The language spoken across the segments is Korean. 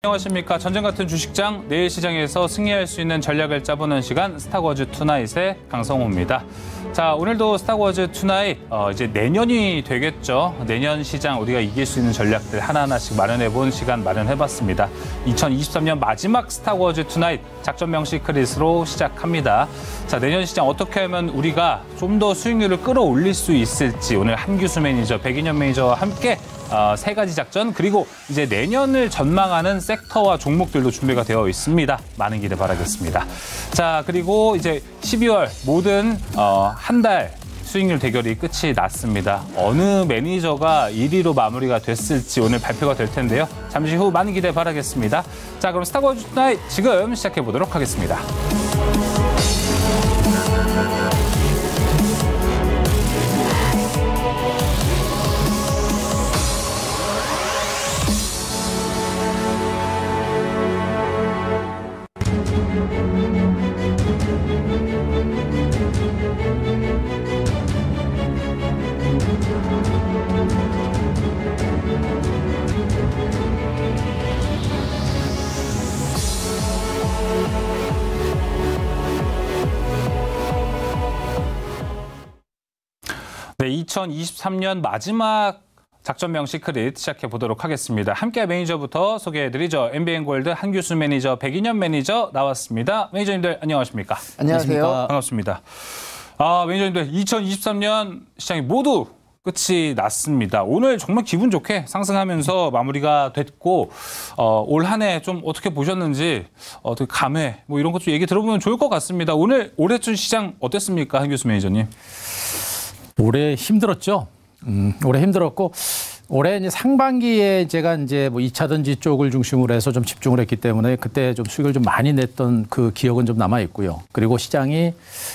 안녕하십니까. 전쟁 같은 주식장, 내일 시장에서 승리할 수 있는 전략을 짜보는 시간 스타워즈 투나잇의 강성호입니다. 자, 오늘도 스타워즈 투나잇 이제 내년이 되겠죠. 내년 시장 우리가 이길 수 있는 전략들 하나하나씩 마련해본 시간 마련해봤습니다. 2023년 마지막 스타워즈 투나잇 작전명 시크릿으로 시작합니다. 자, 내년 시장 어떻게 하면 우리가 좀 더 수익률을 끌어올릴 수 있을지 오늘 한규수 매니저, 백인현 매니저와 함께 세 가지 작전 그리고 이제 내년을 전망하는 섹터와 종목들도 준비가 되어 있습니다. 많은 기대 바라겠습니다. 자, 그리고 이제 12월 모든 한 달 수익률 대결이 끝이 났습니다. 어느 매니저가 1위로 마무리가 됐을지 오늘 발표가 될 텐데요. 잠시 후 많은 기대 바라겠습니다. 자, 그럼 스타워즈 투나잇 지금 시작해 보도록 하겠습니다. 네, 2023년 마지막 작전명 시크릿 시작해 보도록 하겠습니다. 함께 매니저부터 소개해드리죠. MBN골드 한규수 매니저, 백인현 매니저 나왔습니다. 매니저님들 안녕하십니까? 안녕하세요. 반갑습니다. 매니저님들 2023년 시장이 모두 끝이 났습니다. 오늘 정말 기분 좋게 상승하면서 마무리가 됐고 올 한 해 좀 어떻게 보셨는지 어떻게 감회 뭐 이런 것 좀 얘기 들어보면 좋을 것 같습니다. 오늘 올해춘 시장 어땠습니까, 한규수 매니저님? 올해 힘들었죠. 올해 힘들었고 올해 이제 상반기에 제가 이제 뭐 2차전지 쪽을 중심으로 해서 좀 집중을 했기 때문에 그때 좀 수익을 좀 많이 냈던 그 기억은 좀 남아 있고요. 그리고 시장이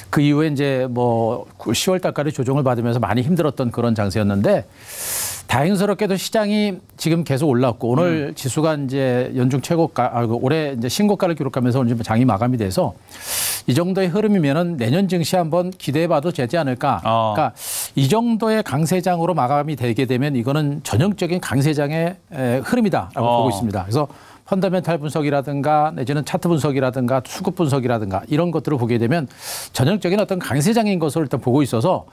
그 이후에 이제 뭐 10월 달까지 조정을 받으면서 많이 힘들었던 그런 장세였는데 다행스럽게도 시장이 지금 계속 올랐고 오늘 지수가 이제 연중 최고가, 올해 이제 신고가를 기록하면서 오늘 장이 마감이 돼서 이 정도의 흐름이면은 내년 증시 한번 기대해봐도 되지 않을까. 그러니까 이 정도의 강세장으로 마감이 되게 되면 이거는 전형적인 강세장의 흐름이다라고 보고 있습니다. 그래서 펀더멘탈 분석이라든가 내지는 차트 분석이라든가 수급 분석이라든가 이런 것들을 보게 되면 전형적인 어떤 강세장인 것으로 일단 보고 있어서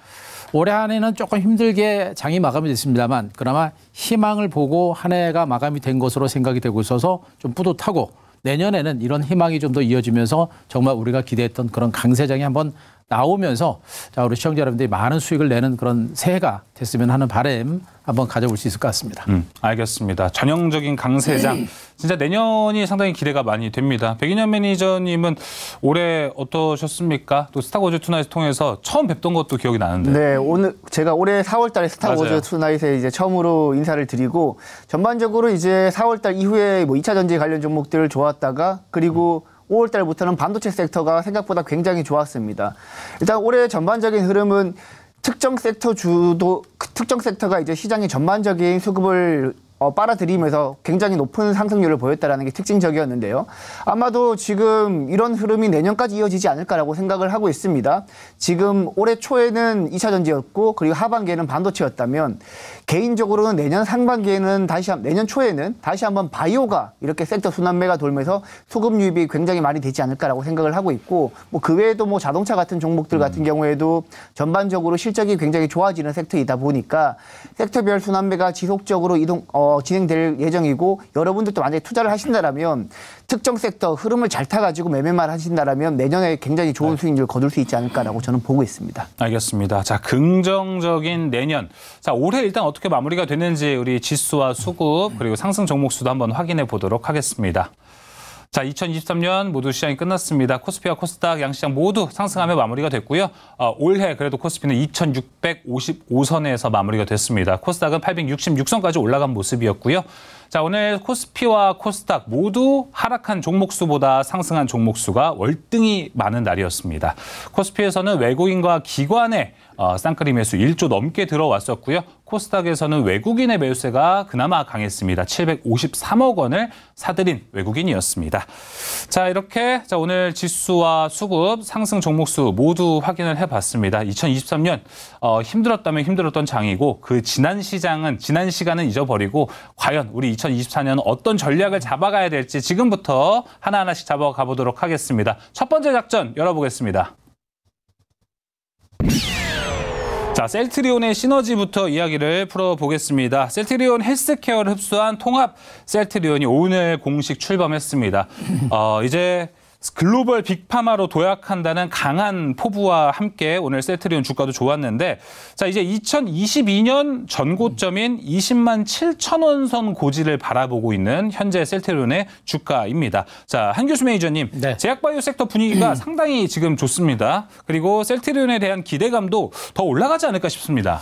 올해 한 해는 조금 힘들게 장이 마감이 됐습니다만 그나마 희망을 보고 한 해가 마감이 된 것으로 생각이 되고 있어서 좀 뿌듯하고 내년에는 이런 희망이 좀 더 이어지면서 정말 우리가 기대했던 그런 강세장이 한번 나오면서 자, 우리 시청자 여러분들이 많은 수익을 내는 그런 새해가 됐으면 하는 바람 한번 가져볼 수 있을 것 같습니다. 알겠습니다. 전형적인 강세장. 진짜 내년이 상당히 기대가 많이 됩니다. 백인현 매니저님은 올해 어떠셨습니까? 또 스타워즈 투나잇 통해서 처음 뵙던 것도 기억이 나는데. 네, 오늘 제가 올해 4월 달에 스타워즈 투나잇에 이제 처음으로 인사를 드리고 전반적으로 이제 4월 달 이후에 뭐 2차 전지 관련 종목들을 좋았다가 그리고 5월 달부터는 반도체 섹터가 생각보다 굉장히 좋았습니다. 일단 올해 전반적인 흐름은 특정 섹터가 이제 시장의 전반적인 수급을 빨아들이면서 굉장히 높은 상승률을 보였다는 게 특징적이었는데요. 아마도 지금 이런 흐름이 내년까지 이어지지 않을까라고 생각을 하고 있습니다. 지금 올해 초에는 2차 전지였고 그리고 하반기에는 반도체였다면 개인적으로는 내년 상반기에는 내년 초에는 다시 한번 바이오가 이렇게 섹터 순환매가 돌면서 수급 유입이 굉장히 많이 되지 않을까라고 생각을 하고 있고 뭐 그 외에도 뭐 자동차 같은 종목들 같은 경우에도 전반적으로 실적이 굉장히 좋아지는 섹터이다 보니까 섹터별 순환매가 지속적으로 진행될 예정이고 여러분들도 만약에 투자를 하신다라면 특정 섹터 흐름을 잘 타가지고 매매만 하신다라면 내년에 굉장히 좋은 수익률을 거둘 수 있지 않을까라고 저는 보고 있습니다. 알겠습니다. 자, 긍정적인 내년. 자, 올해 일단 어떻게 마무리가 됐는지 우리 지수와 수급 그리고 상승 종목 수도 한번 확인해 보도록 하겠습니다. 자, 2023년 모두 시장이 끝났습니다. 코스피와 코스닥 양시장 모두 상승하며 마무리가 됐고요. 올해 그래도 코스피는 2655선에서 마무리가 됐습니다. 코스닥은 866선까지 올라간 모습이었고요. 자, 오늘 코스피와 코스닥 모두 하락한 종목 수보다 상승한 종목 수가 월등히 많은 날이었습니다. 코스피에서는 외국인과 기관의 쌍끌이 매수 1조 넘게 들어왔었고요. 코스닥에서는 외국인의 매수세가 그나마 강했습니다. 753억 원을 사들인 외국인이었습니다. 자, 이렇게 오늘 지수와 수급, 상승 종목수 모두 확인을 해봤습니다. 2023년 힘들었다면 힘들었던 장이고 그 지난 시간은 잊어버리고 과연 우리 2024년 어떤 전략을 잡아가야 될지 지금부터 하나하나씩 잡아가 보도록 하겠습니다. 첫 번째 작전 열어보겠습니다. 자, 셀트리온의 시너지부터 이야기를 풀어보겠습니다. 셀트리온 헬스케어를 흡수한 통합 셀트리온이 오늘 공식 출범했습니다. 이제 글로벌 빅파마로 도약한다는 강한 포부와 함께 오늘 셀트리온 주가도 좋았는데, 자, 이제 2022년 전고점인 20만 7천 원 선 고지를 바라보고 있는 현재 셀트리온의 주가입니다. 자, 한규수 매니저님, 네. 제약바이오 섹터 분위기가 상당히 지금 좋습니다. 그리고 셀트리온에 대한 기대감도 더 올라가지 않을까 싶습니다.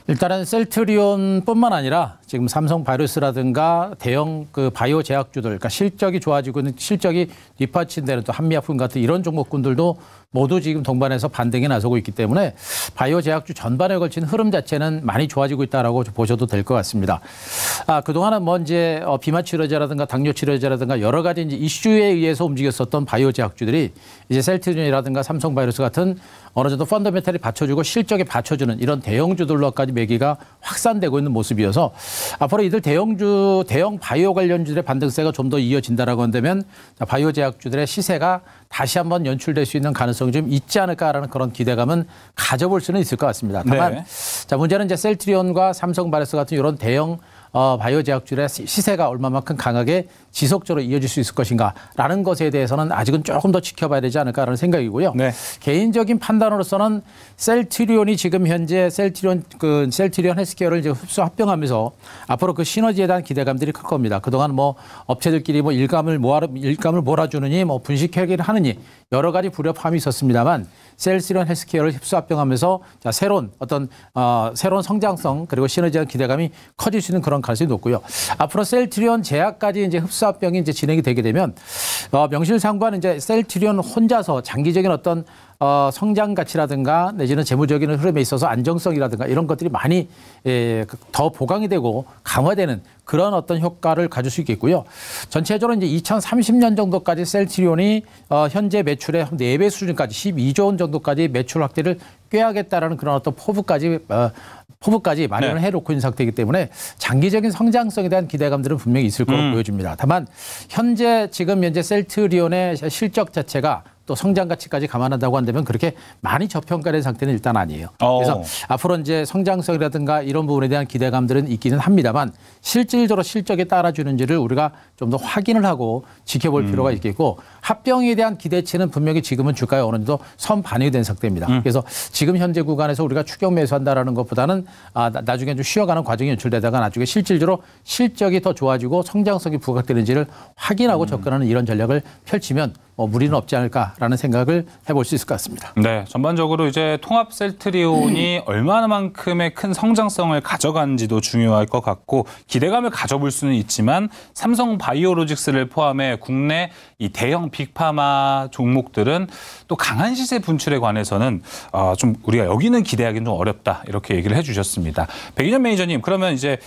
일단은 셀트리온뿐만 아니라 지금 삼성바이오로스라든가 대형 그 바이오 제약주들, 그러니까 실적이 좋아지고 있는 실적이 뒷받침되는 또 한미약품 같은 이런 종목군들도 모두 지금 동반해서 반등에 나서고 있기 때문에 바이오 제약주 전반에 걸친 흐름 자체는 많이 좋아지고 있다라고 보셔도 될 것 같습니다. 그동안은 뭐 이제 비만 치료제라든가 당뇨 치료제라든가 여러 가지 이제 이슈에 의해서 움직였었던 바이오 제약주들이 이제 셀트리온이라든가 삼성바이오로스 같은 어느 정도 펀더멘탈이 받쳐주고 실적에 받쳐주는 이런 대형주들로까지 매기가 확산되고 있는 모습이어서 앞으로 이들 대형 바이오 관련주들의 반등세가 좀 더 이어진다라고 한다면 바이오 제약주들의 시세가 다시 한번 연출될 수 있는 가능성이 좀 있지 않을까라는 그런 기대감은 가져볼 수는 있을 것 같습니다. 다만 네. 자, 문제는 이제 셀트리온과 삼성바이오로스 같은 이런 대형 바이오 제약주의 시세가 얼마만큼 강하게 지속적으로 이어질 수 있을 것인가라는 것에 대해서는 아직은 조금 더 지켜봐야 되지 않을까라는 생각이고요. 네. 개인적인 판단으로서는 셀트리온이 지금 현재 셀트리온 헬스케어를 이제 흡수 합병하면서 앞으로 그 시너지에 대한 기대감들이 클 겁니다. 그동안 뭐 업체들끼리 뭐 일감을 몰아주느니 뭐 분식회계를 하느니 여러 가지 불협화음이 있었습니다만 셀트리온 헬스케어를 흡수 합병하면서 자, 새로운 성장성 그리고 시너지에 대한 기대감이 커질 수 있는 그런 가능성이 높고요. 앞으로 셀트리온 제약까지 이제 흡수 합병이 이제 진행이 되게 되면 명실상부한 이제 셀트리온 혼자서 장기적인 어떤 성장 가치라든가 내지는 재무적인 흐름에 있어서 안정성이라든가 이런 것들이 많이 더 보강이 되고 강화되는 그런 어떤 효과를 가질 수 있겠고요. 전체적으로 이제 2030년 정도까지 셀트리온이 현재 매출의 4배 수준까지 12조 원 정도까지 매출 확대를 꾀하겠다라는 그런 어떤 포부까지 마련을 해놓고 있는 상태이기 때문에 장기적인 성장성에 대한 기대감들은 분명히 있을 거로 보여집니다. 다만 지금 현재 셀트리온의 실적 자체가 또 성장 가치까지 감안한다고 한다면 그렇게 많이 저평가된 상태는 일단 아니에요. 그래서 앞으로 이제 성장성이라든가 이런 부분에 대한 기대감들은 있기는 합니다만 실질적으로 실적에 따라주는지를 우리가 좀 더 확인을 하고 지켜볼 필요가 있겠고 합병에 대한 기대치는 분명히 지금은 주가에 어느 정도 선반영이 된 상태입니다. 그래서 지금 현재 구간에서 우리가 추격 매수한다라는 것보다는 나중에 좀 쉬어가는 과정이 연출되다가 나중에 실질적으로 실적이 더 좋아지고 성장성이 부각되는지를 확인하고 접근하는 이런 전략을 펼치면 무리는 없지 않을까라는 생각을 해볼 수 있을 것 같습니다. 네, 전반적으로 이제 통합 셀트리온이 얼마나만큼의 큰 성장성을 가져간지도 중요할 것 같고 기대감을 가져볼 수는 있지만 삼성 바이오로직스를 포함해 국내 이 대형 빅파마 종목들은 또 강한 시세 분출에 관해서는 좀 우리가 여기는 기대하기는 좀 어렵다 이렇게 얘기를 해주셨습니다. 백인현 매니저님, 그러면 이제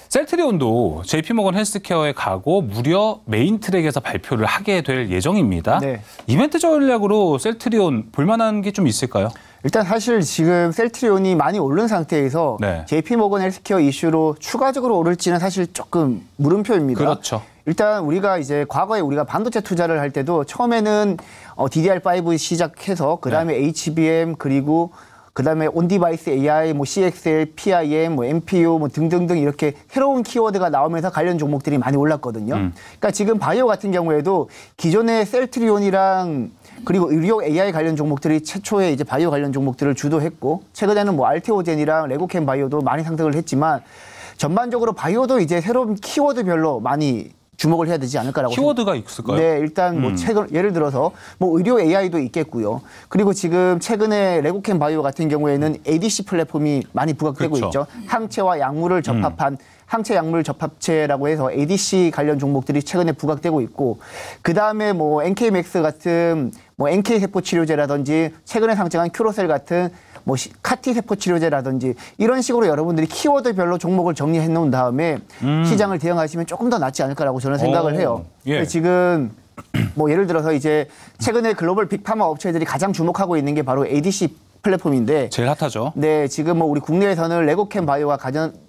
셀트리온도 JP모건 헬스케어에 가고 무려 메인 트랙에서 발표를 하게 될 예정입니다. 네. 이벤트 전략으로 셀트리온 볼만한 게 좀 있을까요? 일단 사실 지금 셀트리온이 많이 오른 상태에서 네. JP모건 헬스케어 이슈로 추가적으로 오를지는 사실 조금 물음표입니다. 그렇죠. 일단 우리가 이제 과거에 우리가 반도체 투자를 할 때도 처음에는 DDR5 시작해서 그다음에 HBM 그다음에 온디바이스 AI, CXL, PIM, MPU 등등등 이렇게 새로운 키워드가 나오면서 관련 종목들이 많이 올랐거든요. 그러니까 지금 바이오 같은 경우에도 기존의 셀트리온이랑 그리고 의료 AI 관련 종목들이 최초에 이제 바이오 관련 종목들을 주도했고 최근에는 알테오젠이랑 레고캠 바이오도 많이 상승을 했지만 전반적으로 바이오도 이제 새로운 키워드별로 많이 주목을 해야 되지 않을까라고 키워드가 있을까요? 네, 일단 최근 예를 들어서 의료 AI도 있겠고요. 그리고 지금 최근에 레고캠 바이오 같은 경우에는 ADC 플랫폼이 많이 부각되고 그렇죠. 있죠. 항체와 약물을 접합한 항체 약물 접합체라고 해서 ADC 관련 종목들이 최근에 부각되고 있고 그다음에 NK맥스 같은 NK 세포 치료제라든지 최근에 상장한 큐로셀 같은 뭐 카티 세포 치료제라든지 이런 식으로 여러분들이 키워드별로 종목을 정리해 놓은 다음에 시장을 대응하시면 조금 더 낫지 않을까라고 저는 생각을 해요. 예. 지금 뭐 예를 들어서 이제 최근에 글로벌 빅파마 업체들이 가장 주목하고 있는 게 바로 ADC 플랫폼인데 제일 핫하죠. 네, 지금 뭐 우리 국내에서는 레고캠 바이오가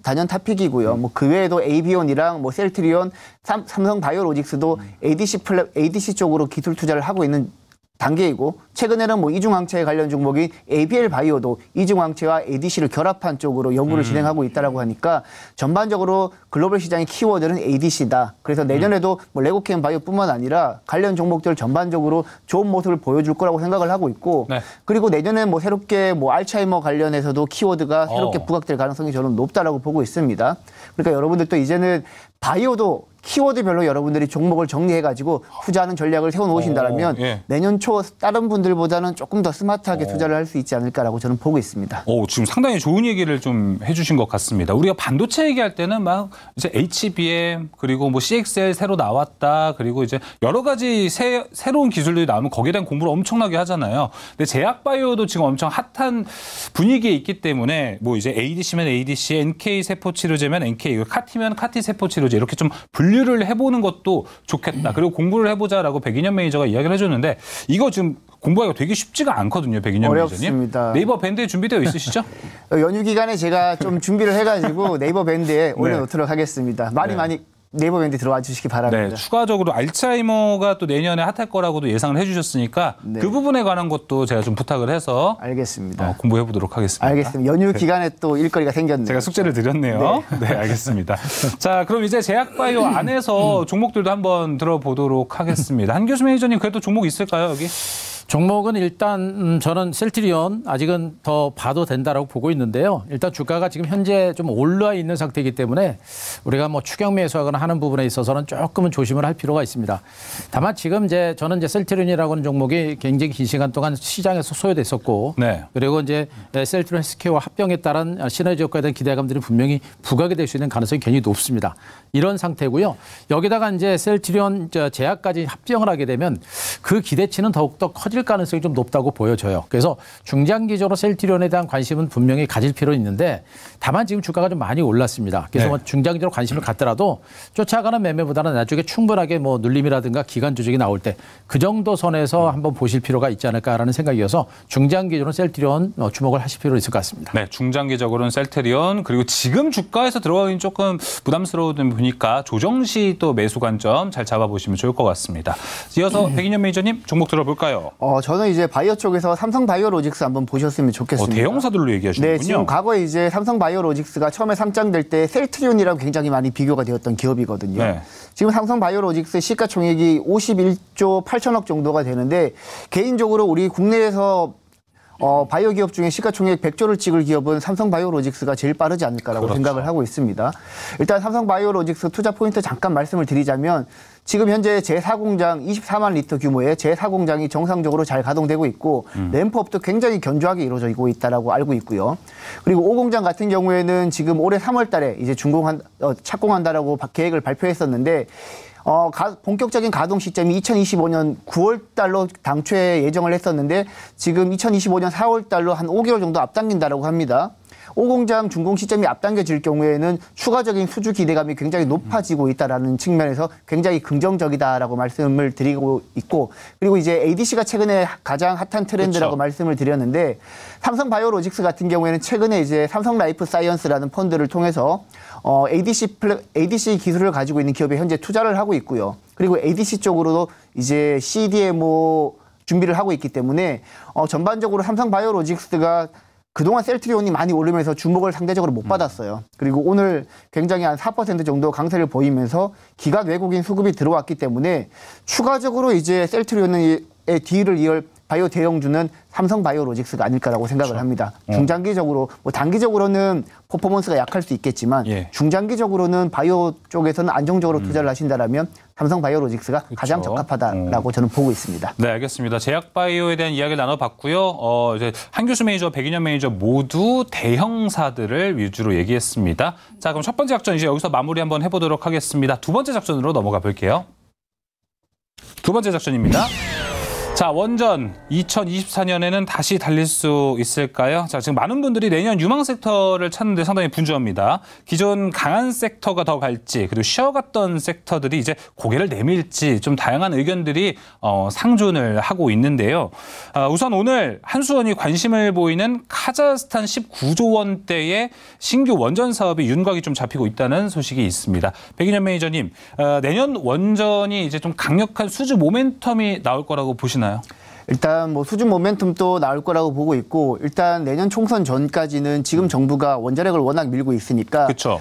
단연 탑픽이고요. 뭐 그 외에도 에이비온이랑 뭐 셀트리온, 삼성 바이오로직스도 ADC 쪽으로 기술 투자를 하고 있는 단계이고, 최근에는 뭐 이중항체 관련 종목인 ABL 바이오도 이중항체와 ADC를 결합한 쪽으로 연구를 진행하고 있다라고 하니까 전반적으로 글로벌 시장의 키워드는 ADC다. 그래서 내년에도 뭐 레고캠 바이오뿐만 아니라 관련 종목들 전반적으로 좋은 모습을 보여줄 거라고 생각을 하고 있고, 네. 그리고 내년에 뭐 새롭게 뭐 알츠하이머 관련해서도 키워드가 새롭게 부각될 가능성이 저는 높다라고 보고 있습니다. 그러니까 여러분들도 이제는 바이오도 키워드별로 여러분들이 종목을 정리해가지고 투자하는 전략을 세워놓으신다면 예. 내년 초 다른 분들보다는 조금 더 스마트하게 투자를 할 수 있지 않을까라고 저는 보고 있습니다. 지금 상당히 좋은 얘기를 좀 해주신 것 같습니다. 우리가 반도체 얘기할 때는 막 이제 HBM 그리고 뭐 CXL 새로 나왔다, 그리고 이제 여러 가지 새로운 기술들이 나오면 거기에 대한 공부를 엄청나게 하잖아요. 근데 제약바이오도 지금 엄청 핫한 분위기에 있기 때문에 뭐 이제 ADC면 ADC, NK 세포 치료제면 NK, 카티면 카티 세포 치료제 이렇게 좀 분류를 해보는 것도 좋겠다. 그리고 공부를 해보자라고 백인현 매니저가 이야기를 해줬는데 이거 지금 공부하기가 되게 쉽지가 않거든요, 백인현 매니저님. 어렵습니다. 네이버 밴드에 준비되어 있으시죠? 연휴 기간에 제가 좀 준비를 해가지고 네이버 밴드에 올려놓도록 하겠습니다. 네. 많이 네이버 밴드 들어와 주시기 바랍니다. 네, 추가적으로 알츠하이머가 또 내년에 핫할 거라고도 예상을 해주셨으니까 네. 그 부분에 관한 것도 제가 좀 부탁을 해서 알겠습니다. 공부해 보도록 하겠습니다. 알겠습니다. 연휴 기간에 또 일거리가 생겼네요. 제가 숙제를 드렸네요. 네, 알겠습니다. 자, 그럼 이제 제약바이오 안에서 종목들도 한번 들어보도록 하겠습니다. 한교수 매니저님, 그래도 종목 있을까요, 여기? 종목은 일단 저는 셀트리온 아직은 더 봐도 된다라고 보고 있는데요. 일단 주가가 지금 현재 좀 올라 있는 상태이기 때문에 우리가 뭐 추경 매수하거나 하는 부분에 있어서는 조금은 조심을 할 필요가 있습니다. 다만 지금 저는 셀트리온이라고 하는 종목이 굉장히 긴 시간 동안 시장에서 소외됐었고, 네. 그리고 이제 셀트리온 헬스케어와 합병에 따른 시너지 효과에 대한 기대감들이 분명히 부각이 될 수 있는 가능성이 굉장히 높습니다. 이런 상태고요. 여기다가 이제 셀트리온 제약까지 합병을 하게 되면 그 기대치는 더욱더 커질 가능성이 좀 높다고 보여져요. 그래서 중장기적으로 셀트리온에 대한 관심은 분명히 가질 필요는 있는데, 다만 지금 주가가 좀 많이 올랐습니다. 그래서 네. 뭐 중장기적으로 관심을 갖더라도 쫓아가는 매매보다는 나중에 충분하게 뭐 눌림이라든가 기간 조정이 나올 때 그 정도 선에서 한번 보실 필요가 있지 않을까라는 생각이어서 중장기적으로 셀트리온 주목을 하실 필요가 있을 것 같습니다. 네, 중장기적으로는 셀트리온, 그리고 지금 주가에서 들어가긴 조금 부담스러운 보니까 조정 시 또 매수 관점 잘 잡아보시면 좋을 것 같습니다. 이어서 백인현 매니저님 종목 들어볼까요? 저는 이제 바이오 쪽에서 삼성 바이오로직스 한번 보셨으면 좋겠습니다. 대형사들로 얘기하시는군요. 네, 지금 과거에 이제 삼성 바이오로직스가 처음에 상장될 때 셀트리온이랑 굉장히 많이 비교가 되었던 기업이거든요. 네. 지금 삼성 바이오로직스 시가총액이 51조 8천억 정도가 되는데, 개인적으로 우리 국내에서 바이오 기업 중에 시가총액 100조를 찍을 기업은 삼성 바이오로직스가 제일 빠르지 않을까라고 그렇죠. 생각을 하고 있습니다. 일단 삼성 바이오로직스 투자 포인트 잠깐 말씀을 드리자면, 지금 현재 제4공장 24만 리터 규모의 제4공장이 정상적으로 잘 가동되고 있고, 램프업도 굉장히 견조하게 이루어지고 있다라고 알고 있고요. 그리고 5공장 같은 경우에는 지금 올해 3월 달에 이제 착공한다라고 계획을 발표했었는데, 본격적인 가동 시점이 2025년 9월 달로 당초에 예정을 했었는데, 지금 2025년 4월 달로 한 5개월 정도 앞당긴다라고 합니다. 5공장 준공 시점이 앞당겨질 경우에는 추가적인 수주 기대감이 굉장히 높아지고 있다라는 측면에서 굉장히 긍정적이다라고 말씀을 드리고 있고, 그리고 이제 ADC가 최근에 가장 핫한 트렌드라고 그렇죠. 말씀을 드렸는데, 삼성 바이오로직스 같은 경우에는 최근에 이제 삼성 라이프 사이언스라는 펀드를 통해서 ADC 기술을 가지고 있는 기업에 현재 투자를 하고 있고요. 그리고 ADC 쪽으로도 이제 CDMO 준비를 하고 있기 때문에 전반적으로 삼성 바이오로직스가 그동안 셀트리온이 많이 오르면서 주목을 상대적으로 못 받았어요. 그리고 오늘 굉장히 한 4% 정도 강세를 보이면서 기관 외국인 수급이 들어왔기 때문에 추가적으로 이제 셀트리온의 뒤를 이을 바이오 대형주는 삼성 바이오로직스가 아닐까라고 생각을 합니다. 중장기적으로, 뭐 단기적으로는 퍼포먼스가 약할 수 있겠지만, 예. 중장기적으로는 바이오 쪽에서는 안정적으로 투자를 하신다면 삼성 바이오로직스가 가장 적합하다라고 저는 보고 있습니다. 네, 알겠습니다. 제약바이오에 대한 이야기를 나눠봤고요. 이제 한교수 매니저, 백인현 매니저 모두 대형사들을 위주로 얘기했습니다. 자, 그럼 첫 번째 작전 이제 여기서 마무리 한번 해보도록 하겠습니다. 두 번째 작전으로 넘어가 볼게요. 두 번째 작전입니다. 자, 원전 2024년에는 다시 달릴 수 있을까요? 자, 지금 많은 분들이 내년 유망 섹터를 찾는데 상당히 분주합니다. 기존 강한 섹터가 더 갈지, 그리고 쉬어갔던 섹터들이 이제 고개를 내밀지 좀 다양한 의견들이 상존을 하고 있는데요. 우선 오늘 한수원이 관심을 보이는 카자흐스탄 19조 원대의 신규 원전 사업이 윤곽이 좀 잡히고 있다는 소식이 있습니다. 백인현 매니저님, 내년 원전이 이제 좀 강력한 수주 모멘텀이 나올 거라고 보시나요? 일단 뭐 수준 모멘텀도 나올 거라고 보고 있고, 일단 내년 총선 전까지는 지금 정부가 원자력을 워낙 밀고 있으니까 그렇죠.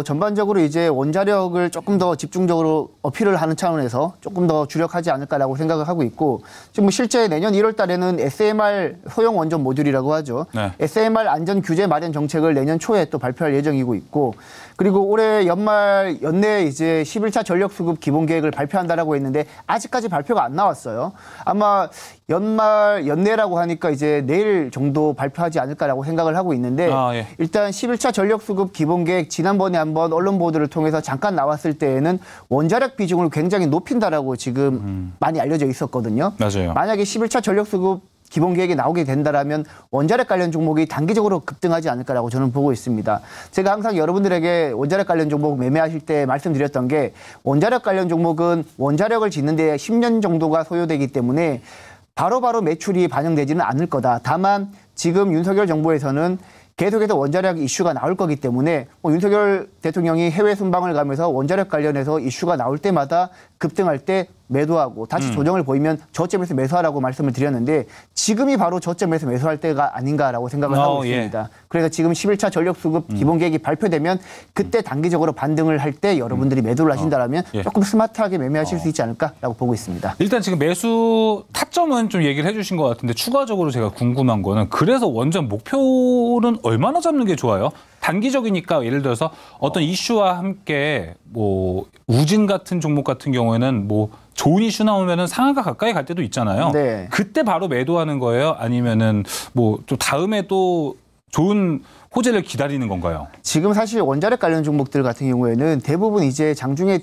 전반적으로 이제 원자력을 조금 더 집중적으로 어필을 하는 차원에서 조금 더 주력하지 않을까라고 생각을 하고 있고, 지금 실제 내년 1월 달에는 SMR 소형 원전 모듈이라고 하죠. 네. SMR 안전 규제 마련 정책을 내년 초에 또 발표할 예정이고 있고, 그리고 올해 연내 이제 11차 전력 수급 기본 계획을 발표한다라고 했는데 아직까지 발표가 안 나왔어요. 아마 연내라고 하니까 이제 내일 정도 발표하지 않을까라고 생각을 하고 있는데, 예. 일단 11차 전력 수급 기본 계획 지난번에 한번 언론 보도를 통해서 잠깐 나왔을 때에는 원자력 비중을 굉장히 높인다라고 지금 많이 알려져 있었거든요. 맞아요. 만약에 11차 전력 수급 기본 계획이 나오게 된다라면 원자력 관련 종목이 단기적으로 급등하지 않을까라고 저는 보고 있습니다. 제가 항상 여러분들에게 원자력 관련 종목 매매하실 때 말씀드렸던 게, 원자력 관련 종목은 원자력을 짓는 데 10년 정도가 소요되기 때문에 바로바로 매출이 반영되지는 않을 거다. 다만 지금 윤석열 정부에서는 계속해서 원자력 이슈가 나올 거기 때문에 윤석열 대통령이 해외 순방을 가면서 원자력 관련해서 이슈가 나올 때마다 급등할 때 매도하고 다시 조정을 보이면 저점에서 매수하라고 말씀을 드렸는데, 지금이 바로 저점에서 매수할 때가 아닌가라고 생각을 하고 있습니다. 예. 그래서 지금 11차 전력 수급 기본 계획이 발표되면 그때 단기적으로 반등을 할 때 여러분들이 매도를 하신다면 예. 조금 스마트하게 매매하실 수 있지 않을까라고 보고 있습니다. 일단 지금 매수 타점은 좀 얘기를 해주신 것 같은데, 추가적으로 제가 궁금한 거는, 그래서 원전 목표는 얼마나 잡는 게 좋아요? 단기적이니까 예를 들어서 어떤 이슈와 함께 뭐 우진 같은 종목 같은 경우에는 뭐 좋은 이슈 나오면은 상한가 가까이 갈 때도 있잖아요. 네. 그때 바로 매도하는 거예요? 아니면은 뭐 또 다음에 또 좋은 호재를 기다리는 건가요? 지금 사실 원자력 관련 종목들 같은 경우에는 대부분 이제 장중에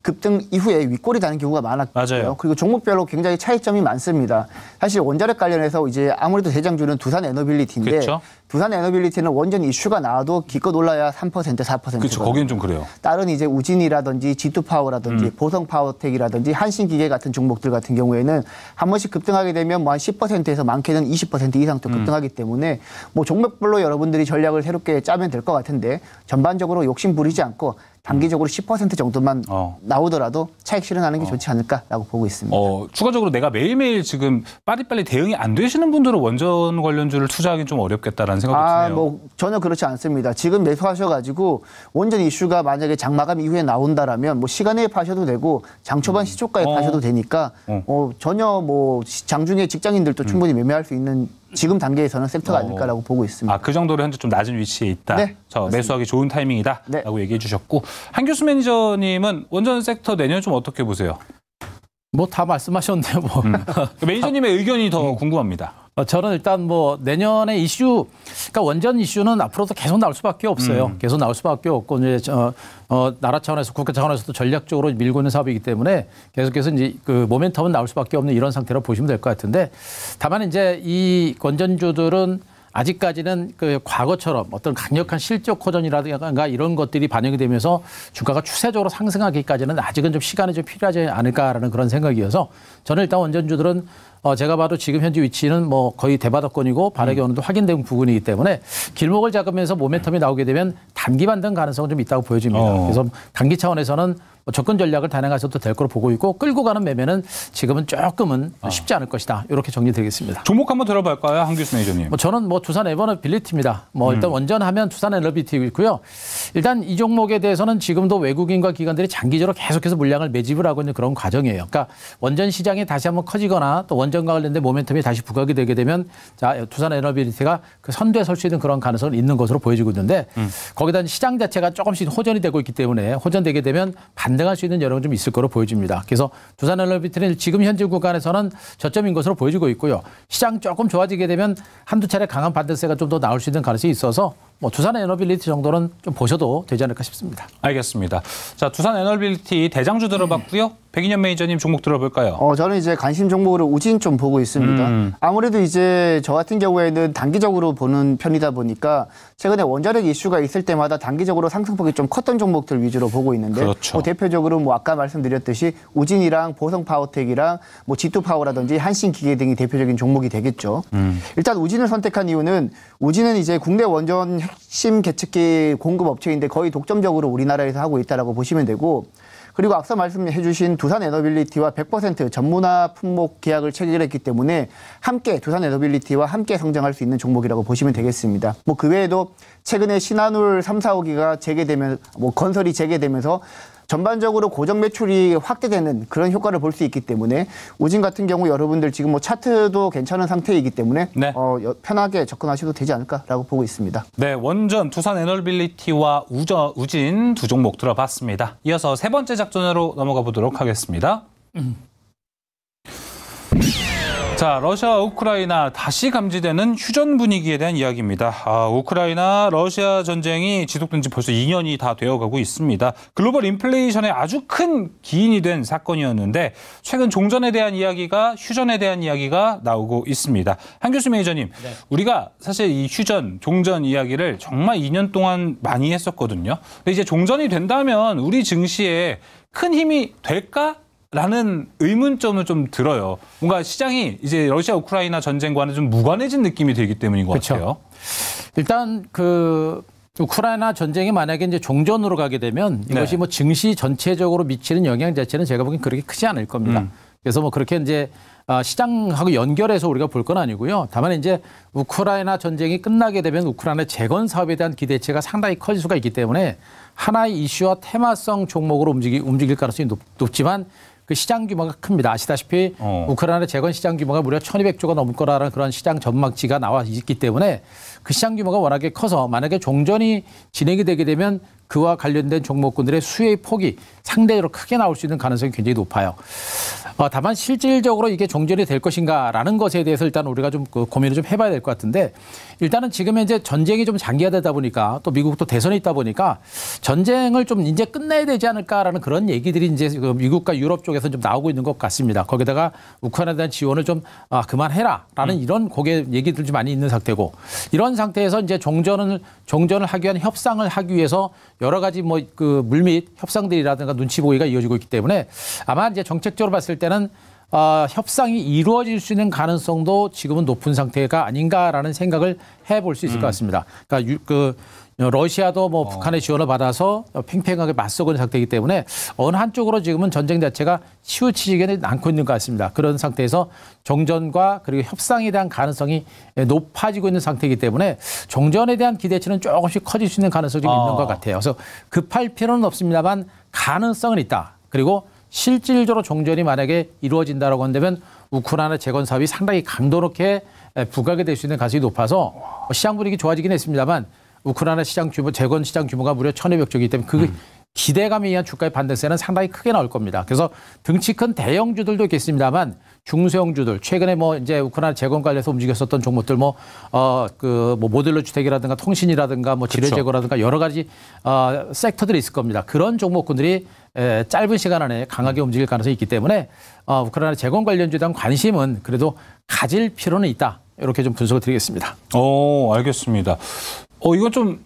급등 이후에 윗골이 다는 경우가 많았고요. 맞아요. 그리고 종목별로 굉장히 차이점이 많습니다. 사실 원자력 관련해서 이제 아무래도 대장주는 두산 에너빌리티인데, 그렇죠. 두산 에너빌리티는 원전 이슈가 나와도 기껏 올라야 3% 4%. 그렇죠. 거기는 좀 그래요. 다른 이제 우진이라든지 G2파워라든지 보성파워텍이라든지 한신기계 같은 종목들 같은 경우에는 한 번씩 급등하게 되면 뭐 한 10%에서 많게는 20% 이상 또 급등하기 때문에 뭐 종목별로 여러분들이 전략을 새롭게 짜면 될 것 같은데, 전반적으로 욕심 부리지 않고 단기적으로 10% 정도만 나오더라도 차익 실현하는 게 좋지 않을까라고 보고 있습니다. 추가적으로 내가 매일매일 지금 빨리빨리 대응이 안 되시는 분들은 원전 관련주를 투자하기 좀 어렵겠다라는 생각도 드네요. 뭐 전혀 그렇지 않습니다. 지금 매수하셔가지고 원전 이슈가 만약에 장 마감 이후에 나온다라면 뭐 시간에 파셔도 되고 장 초반 시초가에 파셔도 되니까 전혀 뭐 장중에 직장인들도 충분히 매매할 수 있는 지금 단계에서는 섹터가 아닐까라고 보고 있습니다. 그 정도로 현재 좀 낮은 위치에 있다. 네, 매수하기 좋은 타이밍이다라고 네. 얘기해 주셨고, 한교수 매니저님은 원전 섹터 내년 좀 어떻게 보세요? 뭐 다 말씀하셨는데요. 뭐. 매니저님의 의견이 더 궁금합니다. 저는 일단 뭐 내년의 이슈, 그러니까 원전 이슈는 앞으로도 계속 나올 수밖에 없어요. 계속 나올 수밖에 없고, 이제 나라 차원에서 국가 차원에서도 전략적으로 밀고 있는 사업이기 때문에 계속해서 이제 그 모멘텀은 나올 수밖에 없는 이런 상태로 보시면 될 것 같은데, 다만 이제 이 원전주들은 아직까지는 그 과거처럼 어떤 강력한 실적 호전이라든가 이런 것들이 반영이 되면서 주가가 추세적으로 상승하기까지는 아직은 좀 시간이 좀 필요하지 않을까라는 그런 생각이어서, 저는 일단 원전주들은 제가 봐도 지금 현재 위치는 뭐 거의 대바닥권이고 바닥이 어느 정도 확인된 부분이기 때문에 길목을 잡으면서 모멘텀이 나오게 되면 단기 반등 가능성은 좀 있다고 보여집니다. 그래서 단기 차원에서는 접근 전략을 단행하셔도 될 거로 보고 있고, 끌고 가는 매매는 지금은 조금은 쉽지 않을 것이다. 이렇게 정리드리겠습니다. 종목 한번 들어볼까요, 한교수 매니저님? 저는 뭐 두산 에너빌리티입니다. 일단 원전하면 두산 에너빌리티 있고요. 일단 이 종목에 대해서는 지금도 외국인과 기관들이 장기적으로 계속해서 물량을 매집을 하고 있는 그런 과정이에요. 그러니까 원전 시장이 다시 한번 커지거나 또 원전과 관련된 모멘텀이 다시 부각이 되게 되면 두산 에너빌리티가 그 선두에 설 수 있는 그런 가능성이 있는 것으로 보여지고 있는데, 거기다 시장 자체가 조금씩 호전이 되고 있기 때문에, 호전되게 되면 반등할 수 있는 여력은 좀 있을 거로 보여집니다. 그래서 두산 엔얼비트는 지금 현재 구간에서는 저점인 것으로 보여지고 있고요. 시장 조금 좋아지게 되면 한두 차례 강한 반등세가 좀 더 나올 수 있는 가능성이 있어서 뭐 두산 에너빌리티 정도는 좀 보셔도 되지 않을까 싶습니다. 알겠습니다. 자, 두산 에너빌리티 대장주 들어봤고요. 백인현 매니저님 종목 들어볼까요? 저는 이제 관심 종목으로 우진 좀 보고 있습니다. 아무래도 이제 저 같은 경우에는 단기적으로 보는 편이다 보니까 최근에 원자력 이슈가 있을 때마다 단기적으로 상승폭이 좀 컸던 종목들 위주로 보고 있는데 그렇죠. 뭐 대표적으로 뭐 아까 말씀드렸듯이 우진이랑 보성파워텍이랑 뭐 G2파워라든지 한신기계 등이 대표적인 종목이 되겠죠. 일단 우진을 선택한 이유는 우진은 이제 국내 원전 핵심 계측기 공급 업체인데 거의 독점적으로 우리나라에서 하고 있다라고 보시면 되고 그리고 앞서 말씀해 주신 두산 에너빌리티와 100% 전문화 품목 계약을 체결했기 때문에 함께 두산 에너빌리티와 함께 성장할 수 있는 종목이라고 보시면 되겠습니다. 뭐 그 외에도 최근에 신한울 3, 4호기가 재개되면 뭐 건설이 재개되면서 전반적으로 고정 매출이 확대되는 그런 효과를 볼 수 있기 때문에 우진 같은 경우 여러분들 지금 뭐 차트도 괜찮은 상태이기 때문에 네. 편하게 접근하셔도 되지 않을까라고 보고 있습니다. 네, 원전 두산 에너빌리티와 우진 두 종목 들어봤습니다. 이어서 세 번째 작전으로 넘어가 보도록 하겠습니다. 자, 러시아, 우크라이나 다시 감지되는 휴전 분위기에 대한 이야기입니다. 우크라이나, 러시아 전쟁이 지속된 지 벌써 2년이 다 되어가고 있습니다. 글로벌 인플레이션에 아주 큰 기인이 된 사건이었는데 최근 종전에 대한 이야기가, 휴전에 대한 이야기가 나오고 있습니다. 한교수 매니저님, 네. 우리가 사실 이 휴전, 종전 이야기를 정말 2년 동안 많이 했었거든요. 근데 이제 종전이 된다면 우리 증시에 큰 힘이 될까? 라는 의문점은 좀 들어요. 뭔가 시장이 이제 러시아 우크라이나 전쟁과는 좀 무관해진 느낌이 들기 때문인 것 그렇죠. 같아요. 일단 그 우크라이나 전쟁이 만약에 이제 종전으로 가게 되면 이것이 네. 뭐 증시 전체적으로 미치는 영향 자체는 제가 보기엔 그렇게 크지 않을 겁니다. 그래서 뭐 그렇게 이제 시장하고 연결해서 우리가 볼 건 아니고요. 다만 이제 우크라이나 전쟁이 끝나게 되면 우크라이나 재건 사업에 대한 기대치가 상당히 커질 수가 있기 때문에 하나의 이슈와 테마성 종목으로 움직일 가능성이 높지만 그 시장 규모가 큽니다. 아시다시피 우크라이나 재건 시장 규모가 무려 1,200조가 넘을 거라는 그런 시장 전망치가 나와 있기 때문에 그 시장 규모가 워낙에 커서 만약에 종전이 진행이 되게 되면 그와 관련된 종목군들의 수혜의 폭이 상대적으로 크게 나올 수 있는 가능성이 굉장히 높아요. 다만 실질적으로 이게 종전이 될 것인가라는 것에 대해서 일단 우리가 좀 고민을 좀 해봐야 될 것 같은데 일단은 지금 이제 전쟁이 좀 장기화되다 보니까 또 미국도 대선이 있다 보니까 전쟁을 좀 이제 끝내야 되지 않을까라는 그런 얘기들이 이제 미국과 유럽 쪽에서 좀 나오고 있는 것 같습니다. 거기다가 우크라이나에 대한 지원을 좀 그만해라라는 이런 고개 얘기들 좀 많이 있는 상태고 이런 상태에서 이제 종전을 하기 위한 협상을 하기 위해서 여러 가지 뭐 그 물밑 협상들이라든가 눈치 보기가 이어지고 있기 때문에 아마 이제 정책적으로 봤을 때는 협상이 이루어질 수 있는 가능성도 지금은 높은 상태가 아닌가라는 생각을 해볼 수 있을 것 같습니다. 그러니까 러시아도 뭐 북한의 지원을 받아서 팽팽하게 맞서고 있는 상태이기 때문에 어느 한쪽으로 지금은 전쟁 자체가 치우치지는 않고 있는 것 같습니다. 그런 상태에서 종전과 그리고 협상에 대한 가능성이 높아지고 있는 상태이기 때문에 종전에 대한 기대치는 조금씩 커질 수 있는 가능성이 좀 있는 것 같아요. 그래서 급할 필요는 없습니다만 가능성은 있다. 그리고 실질적으로 종전이 만약에 이루어진다라고 한다면 우크라이나 재건 사업이 상당히 강도 높게 부각이 될 수 있는 가능성이 높아서 시장 분위기 좋아지긴 했습니다만 우크라이나 시장 규모, 재건 시장 규모가 무려 1,200조이기 때문에 그 기대감에 의한 주가의 반등세는 상당히 크게 나올 겁니다. 그래서 등치 큰 대형주들도 있겠습니다만 중소형주들, 최근에 뭐 이제 우크라이나 재건 관련해서 움직였었던 종목들 뭐 모듈러 주택이라든가 통신이라든가 뭐 지뢰제거라든가 여러 가지 섹터들이 있을 겁니다. 그런 종목군들이 짧은 시간 안에 강하게 움직일 가능성이 있기 때문에 우크라이나 재건 관련주에 대한 관심은 그래도 가질 필요는 있다. 이렇게 좀 분석을 드리겠습니다. 알겠습니다. 이건 좀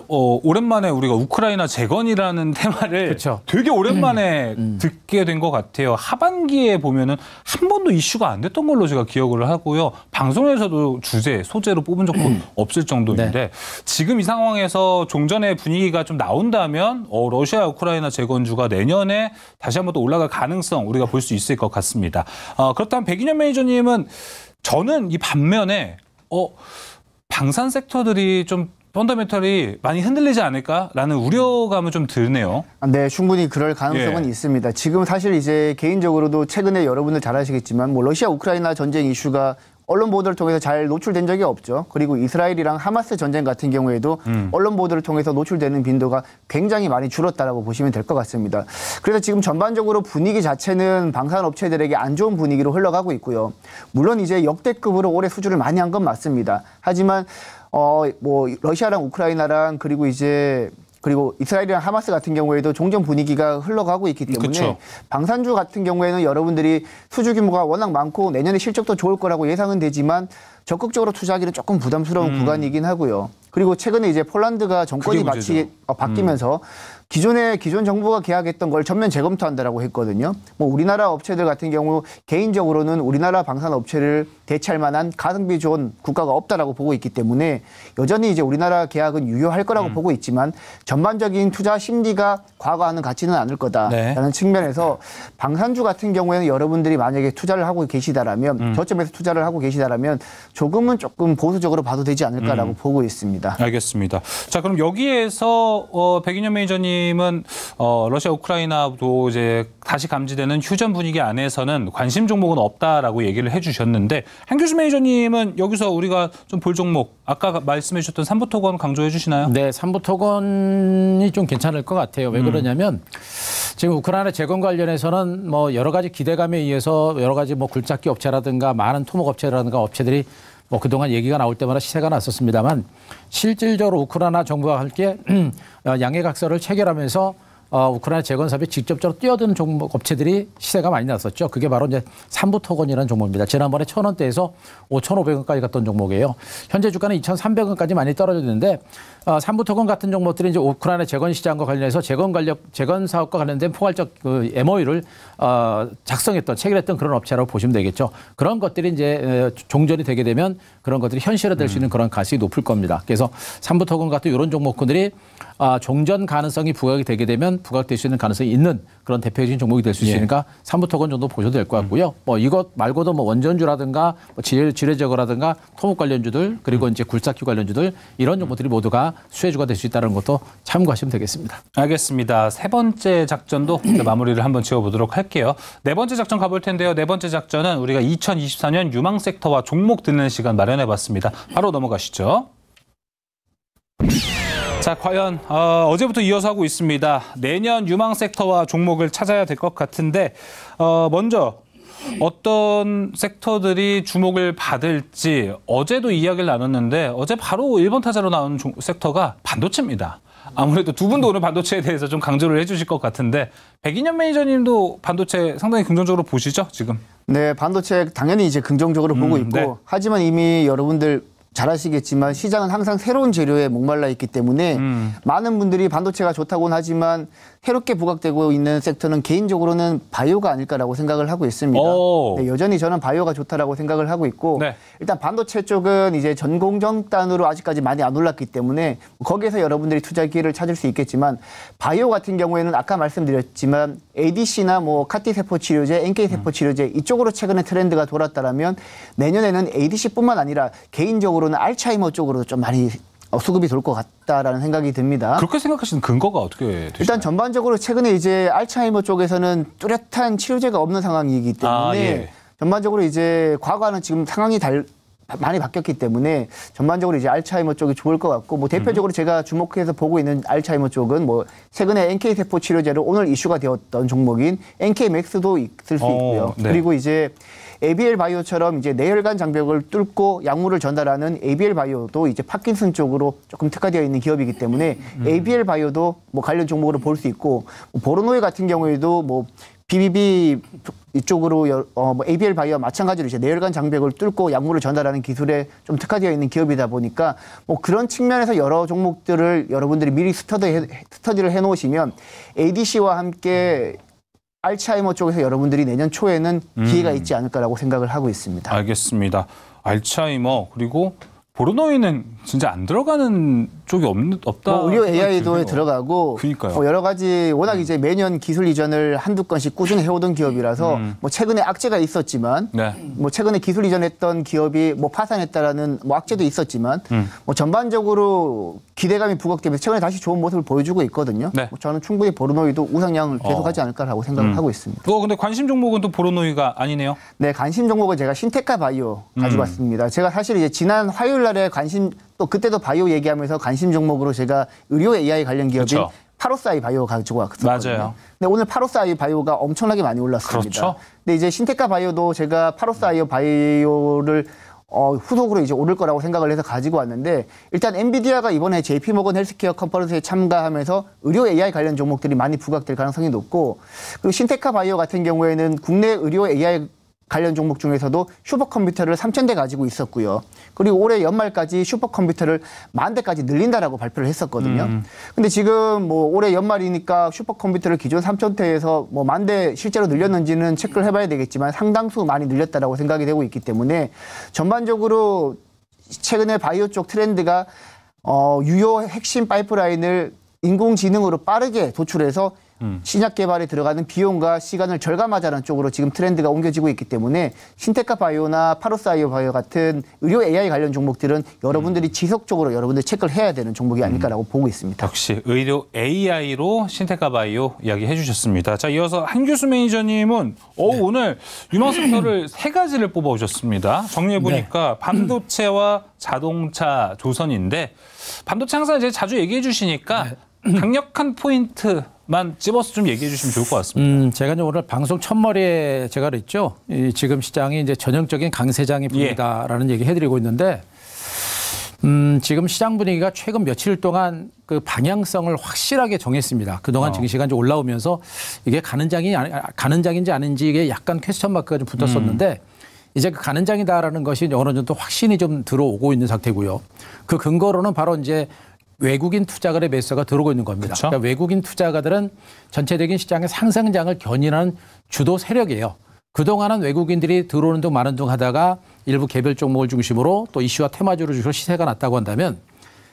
오랜만에 우리가 우크라이나 재건이라는 테마를 그렇죠. 되게 오랜만에 듣게 된 것 같아요. 하반기에 보면은 한 번도 이슈가 안 됐던 걸로 제가 기억을 하고요. 방송에서도 소재로 뽑은 적도 없을 정도인데 네. 지금 이 상황에서 종전의 분위기가 좀 나온다면 러시아 우크라이나 재건주가 내년에 다시 한번 또 올라갈 가능성 우리가 볼 수 있을 것 같습니다. 그렇다면 백인현 매니저님은 저는 이 반면에 방산 섹터들이 좀 펀더멘털이 많이 흔들리지 않을까라는 우려감은 좀 드네요. 네, 충분히 그럴 가능성은 있습니다. 지금 사실 이제 개인적으로도 최근에 여러분들 잘 아시겠지만 뭐 러시아 우크라이나 전쟁 이슈가 언론 보도를 통해서 잘 노출된 적이 없죠. 그리고 이스라엘이랑 하마스 전쟁 같은 경우에도 언론 보도를 통해서 노출되는 빈도가 굉장히 많이 줄었다라고 보시면 될 것 같습니다. 그래서 지금 전반적으로 분위기 자체는 방산업체들에게 안 좋은 분위기로 흘러가고 있고요. 물론 이제 역대급으로 올해 수주를 많이 한 건 맞습니다. 하지만 뭐 러시아랑 우크라이나랑 그리고 이스라엘이랑 하마스 같은 경우에도 종전 분위기가 흘러가고 있기 때문에 그쵸. 방산주 같은 경우에는 여러분들이 수주 규모가 워낙 많고 내년에 실적도 좋을 거라고 예상은 되지만 적극적으로 투자하기는 조금 부담스러운 구간이긴 하고요. 그리고 최근에 이제 폴란드가 정권이 바뀌면서 기존 정부가 계약했던 걸 전면 재검토한다라고 했거든요. 뭐 우리나라 업체들 같은 경우 개인적으로는 우리나라 방산 업체를 대체할 만한 가성비 좋은 국가가 없다라고 보고 있기 때문에 여전히 이제 우리나라 계약은 유효할 거라고 보고 있지만 전반적인 투자 심리가 과거와는 같지는 않을 거다라는 측면에서 방산주 같은 경우에는 여러분들이 만약에 투자를 하고 계시다라면 저점에서 투자를 하고 계시다라면 조금은 조금 보수적으로 봐도 되지 않을까라고 보고 있습니다. 알겠습니다. 자, 그럼 여기에서 백인현 매니저님은 러시아 우크라이나도 이제 다시 감지되는 휴전 분위기 안에서는 관심 종목은 없다라고 얘기를 해주셨는데 한규수 매니저님은 여기서 우리가 좀 볼 종목 아까 말씀해 주셨던 삼부토건 강조해 주시나요? 네, 삼부토건이 좀 괜찮을 것 같아요. 왜 그러냐면 지금 우크라이나 재건 관련해서는 뭐 여러 가지 기대감에 의해서 여러 가지 뭐 굴착기 업체라든가 많은 토목 업체라든가 업체들이 뭐 그동안 얘기가 나올 때마다 시세가 났었습니다만 실질적으로 우크라이나 정부와 함께 양해각서를 체결하면서 우크라이나 재건 사업에 직접적으로 뛰어드는 종목 업체들이 시세가 많이 났었죠. 그게 바로 이제 삼부토건이라는 종목입니다. 지난번에 1,000원대에서 5,500원까지 갔던 종목이에요. 현재 주가는 2,300원까지 많이 떨어졌는데 삼부토건 같은 종목들이 이제 우크라이나 재건 시장과 관련해서 재건 사업과 관련된 포괄적 그 MOU를 작성했던 체결했던 그런 업체라고 보시면 되겠죠. 그런 것들이 이제 종전이 되게 되면 그런 것들이 현실화될 수 있는 그런 가능성이 높을 겁니다. 그래서 삼부토건 같은 이런 종목군들이 종전 가능성이 부각이 되게 되면 부각될 수 있는 가능성이 있는 그런 대표적인 종목이 될 수 있으니까 삼부토건 정도 보셔도 될 것 같고요. 뭐 이것 말고도 뭐 원전주라든가 뭐 지뢰제거라든가 토목 관련주들 그리고 이제 굴착기 관련주들 이런 종목들이 모두가 수혜주가 될 수 있다는 것도 참고하시면 되겠습니다. 알겠습니다. 세 번째 작전도 마무리를 한번 지어보도록 할게요. 네 번째 작전 가볼 텐데요. 네 번째 작전은 우리가 2024년 유망 섹터와 종목 듣는 시간 마련해봤습니다. 바로 넘어가시죠. 자, 과연 어제부터 이어서 하고 있습니다. 내년 유망 섹터와 종목을 찾아야 될 것 같은데 먼저 어떤 섹터들이 주목을 받을지 어제도 이야기를 나눴는데 어제 바로 1번 타자로 나온 섹터가 반도체입니다. 아무래도 두 분도 오늘 반도체에 대해서 좀 강조를 해주실 것 같은데 백인현 매니저님도 반도체 상당히 긍정적으로 보시죠, 지금? 네, 반도체 당연히 이제 긍정적으로 보고 있고 네. 하지만 이미 여러분들 잘 아시겠지만 시장은 항상 새로운 재료에 목말라 있기 때문에 많은 분들이 반도체가 좋다고는 하지만 새롭게 부각되고 있는 섹터는 개인적으로는 바이오가 아닐까라고 생각을 하고 있습니다. 네, 여전히 저는 바이오가 좋다라고 생각을 하고 있고 네. 일단 반도체 쪽은 이제 전공정단으로 아직까지 많이 안 올랐기 때문에 거기에서 여러분들이 투자 기회를 찾을 수 있겠지만 바이오 같은 경우에는 아까 말씀드렸지만 ADC나 뭐 카티 세포 치료제, NK 세포 치료제 이쪽으로 최근에 트렌드가 돌았다라면 내년에는 ADC뿐만 아니라 개인적으로는 알츠하이머 쪽으로도 좀 많이 수급이 돌 것 같다라는 생각이 듭니다. 그렇게 생각하시는 근거가 어떻게 되시나요? 일단 전반적으로 최근에 이제 알츠하이머 쪽에서는 뚜렷한 치료제가 없는 상황이기 때문에 전반적으로 이제 과거와는 지금 상황이 많이 바뀌었기 때문에 전반적으로 이제 알츠하이머 쪽이 좋을 것 같고 뭐 대표적으로 제가 주목해서 보고 있는 알츠하이머 쪽은 뭐 최근에 NK 세포 치료제로 오늘 이슈가 되었던 종목인 NK 맥스도 있을 수 있고요. 네. 그리고 이제 ABL 바이오처럼 이제 뇌혈관 장벽을 뚫고 약물을 전달하는 ABL 바이오도 이제 파킨슨 쪽으로 조금 특화되어 있는 기업이기 때문에 ABL 바이오도 뭐 관련 종목으로 볼 수 있고 뭐 보르노이 같은 경우에도 뭐 BBB 이쪽으로 뭐 ABL 바이오와 마찬가지로 이제 뇌혈관 장벽을 뚫고 약물을 전달하는 기술에 좀 특화되어 있는 기업이다 보니까 뭐 그런 측면에서 여러 종목들을 여러분들이 미리 스터디를 해놓으시면 ADC와 함께 알츠하이머 쪽에서 여러분들이 내년 초에는 기회가 있지 않을까라고 생각을 하고 있습니다. 알겠습니다. 알츠하이머 그리고 보르노이는 진짜 안 들어가는 쪽이 없다. 뭐 의료 AI도 들어가고 그러니까요. 여러 가지 워낙 이제 매년 기술 이전을 한두 건씩 꾸준히 해오던 기업이라서 뭐 최근에 악재가 있었지만 네. 뭐 최근에 기술 이전했던 기업이 뭐 파산했다라는 뭐 악재도 있었지만 뭐 전반적으로 기대감이 부각되면서 최근에 다시 좋은 모습을 보여주고 있거든요. 네. 뭐 저는 충분히 보르노이도 우상향을 계속하지 않을까라고 생각을 하고 있습니다. 근데 관심 종목은 또 보르노이가 아니네요. 네, 관심 종목은 제가 신테카 바이오 가지고 왔습니다. 제가 사실 이제 지난 화요일 날에 또 그때도 바이오 얘기하면서 관심 종목으로 제가 의료 AI 관련 기업인 그렇죠. 파로사이 바이오 가지고 왔거든요. 맞아요. 근데 오늘 파로사이 바이오가 엄청나게 많이 올랐습니다. 그렇죠. 근데 이제 신테카 바이오도 제가 파로사이 바이오를 후속으로 이제 오를 거라고 생각을 해서 가지고 왔는데 일단 엔비디아가 이번에 JP모건 헬스케어 컨퍼런스에 참가하면서 의료 AI 관련 종목들이 많이 부각될 가능성이 높고 그리고 신테카 바이오 같은 경우에는 국내 의료 AI 관련 종목 중에서도 슈퍼컴퓨터를 3,000대 가지고 있었고요. 그리고 올해 연말까지 슈퍼컴퓨터를 10,000대까지 늘린다라고 발표를 했었거든요. 근데 지금 뭐 올해 연말이니까 슈퍼컴퓨터를 기존 3,000대에서 뭐 10,000대 실제로 늘렸는지는 체크를 해봐야 되겠지만 상당수 많이 늘렸다라고 생각이 되고 있기 때문에 전반적으로 최근에 바이오 쪽 트렌드가 유효 핵심 파이프라인을 인공지능으로 빠르게 도출해서 신약 개발에 들어가는 비용과 시간을 절감하자는 쪽으로 지금 트렌드가 옮겨지고 있기 때문에 신테카 바이오나 파로사이오 바이오 같은 의료 AI 관련 종목들은 여러분들이 지속적으로 여러분들 체크를 해야 되는 종목이 아닐까라고 보고 있습니다. 역시 의료 AI로 신테카 바이오 이야기해 주셨습니다. 자, 이어서 한규수 매니저님은 오늘 유망 섹터를 세 가지를 뽑아오셨습니다. 정리해 보니까 반도체와 자동차, 조선인데 반도체 항상 이제 자주 얘기해 주시니까 강력한 포인트만 집어서 좀 얘기해 주시면 좋을 것 같습니다. 제가 이제 오늘 방송 첫머리에 제가 그랬죠. 지금 시장이 이제 전형적인 강세장의 분위기다라는 얘기 해드리고 있는데, 지금 시장 분위기가 최근 며칠 동안 그 방향성을 확실하게 정했습니다. 그동안 증시가 이제 올라오면서 이게 가는 장인지 아닌지 이게 약간 퀘스천 마크가 좀 붙었었는데, 이제 그 가는 장이다라는 것이 어느 정도 확신이 좀 들어오고 있는 상태고요. 그 근거로는 바로 이제 외국인 투자가의 매수가 들어오고 있는 겁니다. 그러니까 외국인 투자가들은 전체적인 시장의 상승장을 견인하는 주도 세력이에요. 그동안은 외국인들이 들어오는 둥 마는 둥 하다가 일부 개별 종목을 중심으로 또 이슈와 테마주를 중심으로 시세가 났다고 한다면